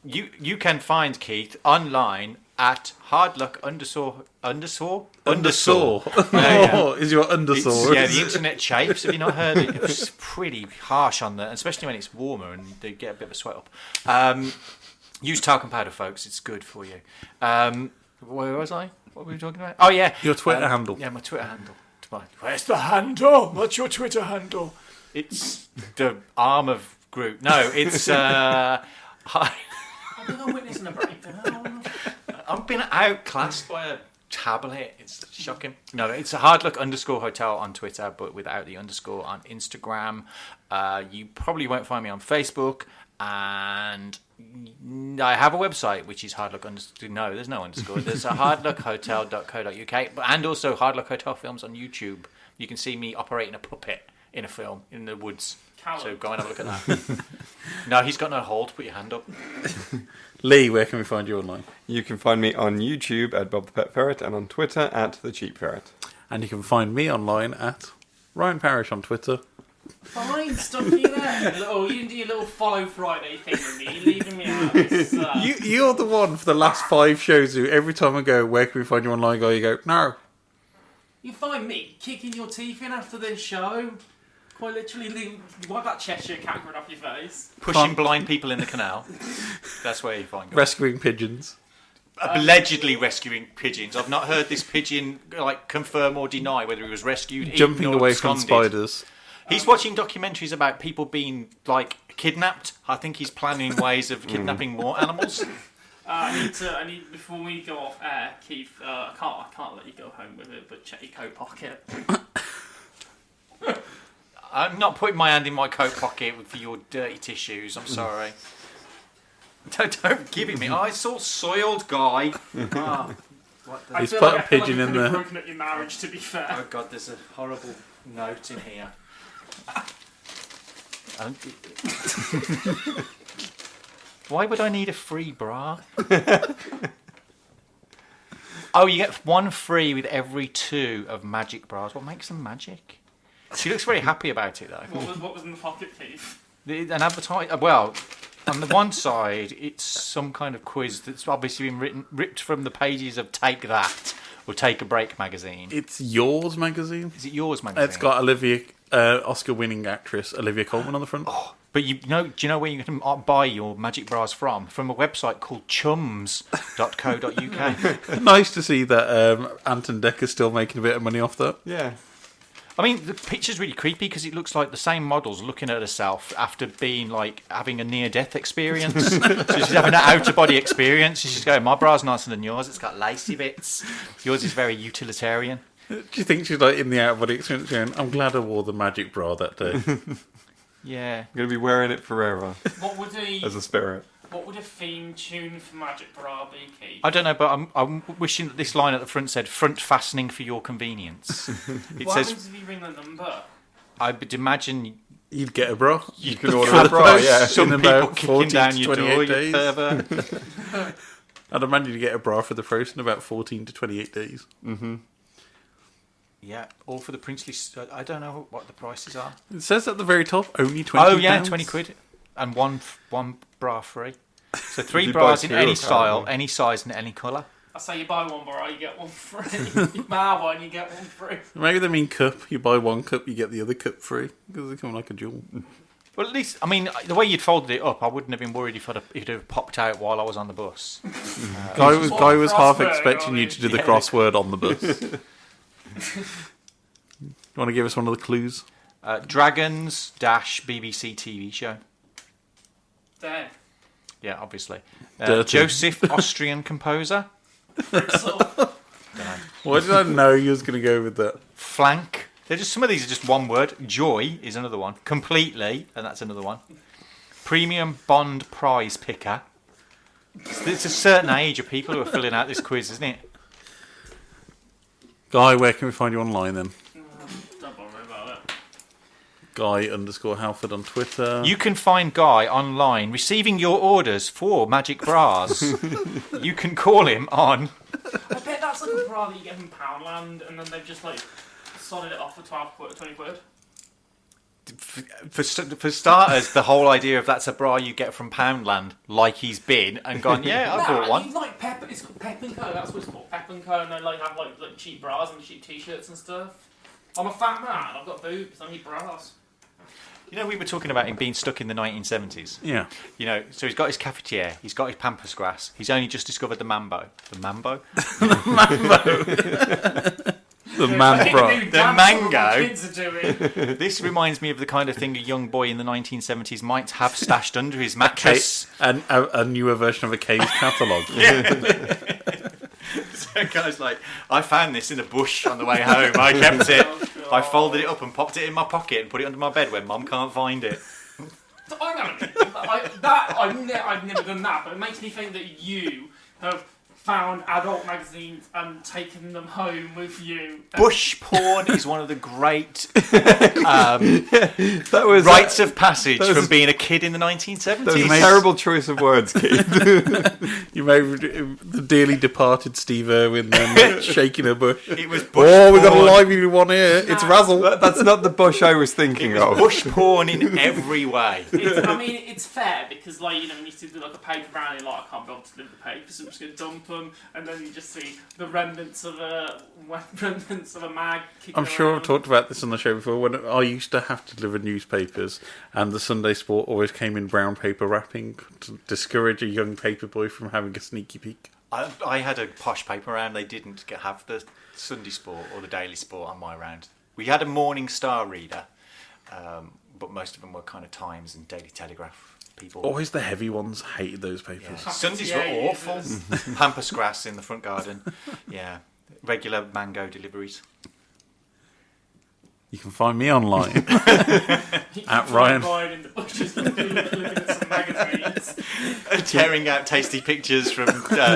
You can find Keith online at hardluck undersaw. Oh, is your undersaw? Yeah, the internet chafes. Have you not heard it? It's pretty harsh on there, especially when it's warmer and they get a bit of a sweat up. Use talcum powder, folks. It's good for you. Where was I? What were we talking about? Oh, yeah. Your Twitter handle. Yeah, my Twitter handle. Where's the handle? What's your Twitter handle? It's the arm of Groot. No, it's... I think I'm witnessing a breakdown. I've been outclassed by a tablet. It's shocking. No, it's a hardluck_hotel on Twitter, but without the underscore on Instagram. You probably won't find me on Facebook. And I have a website, which is hardluck_. No, there's no underscore. There's a hardluckhotel.co.uk, and also Hardluck Hotel Films on YouTube. You can see me operating a puppet in a film in the woods. So go and have a look at that. No, he's got no hold. Put your hand up. Leigh, where can we find you online? You can find me on YouTube at Bob the Pet Ferret and on Twitter at The Cheap Ferret. And you can find me online at Ryan Parrish on Twitter. Fine, stuff you there. You didn't do your little follow Friday thing with me, leaving me out. You're the one for the last 5 shows who every time I go, where can we find you online, you go, no. You find me kicking your teeth in after this show. Quite literally, wipe that Cheshire cat grin off your face. Pushing blind people in the canal. That's where you find me. Rescuing pigeons. Allegedly rescuing pigeons. I've not heard this pigeon confirm or deny whether he was rescued. Jumping away absconded. from spiders. He's watching documentaries about people being kidnapped. I think he's planning ways of kidnapping more animals. I need before we go off air, Keith. I can't let you go home with it, but check your coat pocket. I'm not putting my hand in my coat pocket for your dirty tissues. I'm sorry. Don't give it me. Oh, it's all soiled, guy. He's put a pigeon in there. Broken at your marriage, to be fair. Oh God, there's a horrible note in here. Why would I need a free bra? Oh, you get 1 free with every 2 of magic bras. What makes them magic? She looks very happy about it, though. What was in the pocket, Keith? An advertise. Well, on the one side, it's some kind of quiz that's obviously been ripped from the pages of Take That or Take a Break magazine. It's Yours magazine. Is it Yours magazine? It's got Oscar-winning actress Olivia Colman on the front. Oh, but do you know where you can buy your magic bras from? From a website called chums.co.uk. Nice to see that Anton Decker's still making a bit of money off that. Yeah. I mean, the picture's really creepy because it looks like the same model's looking at herself after being having a near-death experience. So she's having an out-of-body experience. She's going, my bra's nicer than yours. It's got lacy bits. Yours is very utilitarian. Do you think she's in the out-of-body experience going, I'm glad I wore the magic bra that day? Yeah. I'm going to be wearing it forever. What would as a spirit. What would a theme tune for Magic Bra be, Keith? I don't know, but I'm wishing that this line at the front said "front fastening for your convenience." What happens if you ring the number? I would imagine you'd get a bra. You can order a bra, yeah. Some in people about kicking down your door, days. you pervert. I'd imagine you get a bra for the price in about 14 to 28 days. Mm-hmm. Yeah, all for the princely... I don't know what the prices are. It says at the very top, only £20. Oh, yeah, £20. And one bra free. So 3 bras in any style, any size and any colour. I say you buy one bar, you get one free. You buy one, you get one free. Maybe they mean cup. You buy one cup, you get the other cup free because they come like a jewel. Well, at least, I mean, the way you'd folded it up, I wouldn't have been worried if it'd have popped out while I was on the bus. Guy was half expecting you to do the crossword on the bus. You want to give us one of the clues? Dragons - BBC TV show. There. Yeah, obviously. Dirty. Joseph, Austrian composer. Why did I know you was going to go with that? Flank. Some of these are just one word. Joy is another one. Completely, and that's another one. Premium Bond prize picker. It's a certain age of people who are filling out this quiz, isn't it? Guy, where can we find you online then? Don't bother about it. Guy_Halford on Twitter. You can find Guy online receiving your orders for magic bras. You can call him on... I bet that's like a bra that you get from Poundland, and then they've just like sodded it off for 20 quid. For starters, the whole idea of that's a bra you get from Poundland, like he's been, and gone, yeah, I bought one. It's like it's called Pep & Co, that's what it's called, Pep & Co, and they like have like cheap bras and cheap t-shirts and stuff. I'm a fat man, I've got boobs, I need bras. You know, we were talking about him being stuck in the 1970s. Yeah. You know, so he's got his cafetiere, he's got his pampas grass, he's only just discovered the mambo. The mambo? The mambo. The man bra. The mango. This reminds me of the kind of thing a young boy in the 1970s might have stashed under his mattress. A newer version of a Cave's catalogue. Yeah. So guy's like, I found this in a bush on the way home. I kept it. I folded it up and popped it in my pocket and put it under my bed when Mum can't find it. I've never done that, but it makes me think that you have found adult magazines and taken them home with you. Bush porn is one of the great rites of passage from being a kid in the 1970s. That was a terrible choice of words, Keith. You made the dearly departed Steve Irwin then shaking a bush. It was bush porn. We've got a lively one here. It's Razzle. That's not the bush I was thinking of. Bush porn in every way. It's fair because, like, you know, when you do like a paper round, you're like, I can't be able to deliver the papers, so I'm just going to dump them, and then you just see the remnants of a mag. I'm sure I've talked about this on the show before. When I used to have to deliver newspapers, and the Sunday Sport always came in brown paper wrapping to discourage a young paper boy from having a sneaky peek. I had a posh paper round. They didn't have the Sunday Sport or the Daily Sport on my round. We had a Morning Star reader, but most of them were kind of Times and Daily Telegraph people. Always the heavy ones. Hated those papers. Yeah. Sundays were awful. Pampas grass in the front garden. Yeah. Regular mango deliveries. You can find me online at Ryan. In the bushes looking at some magazines. Tearing out tasty pictures from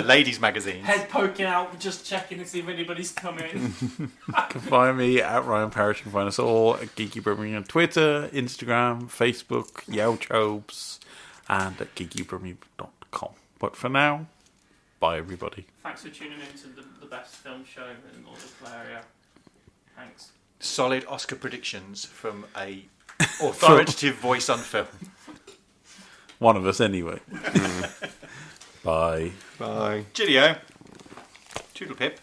ladies' magazines. Head poking out, just checking to see if anybody's coming. You can find me at Ryan Parrish. You can find us all at Geeky Birmingham on Twitter, Instagram, Facebook, Yowchobes, and at geekybirmingham.com. But for now, bye everybody. Thanks for tuning in to the best film show in all the area. Thanks. Solid Oscar predictions from a authoritative voice on film. One of us, anyway. Bye. Bye. Cheerio. Toodle pip.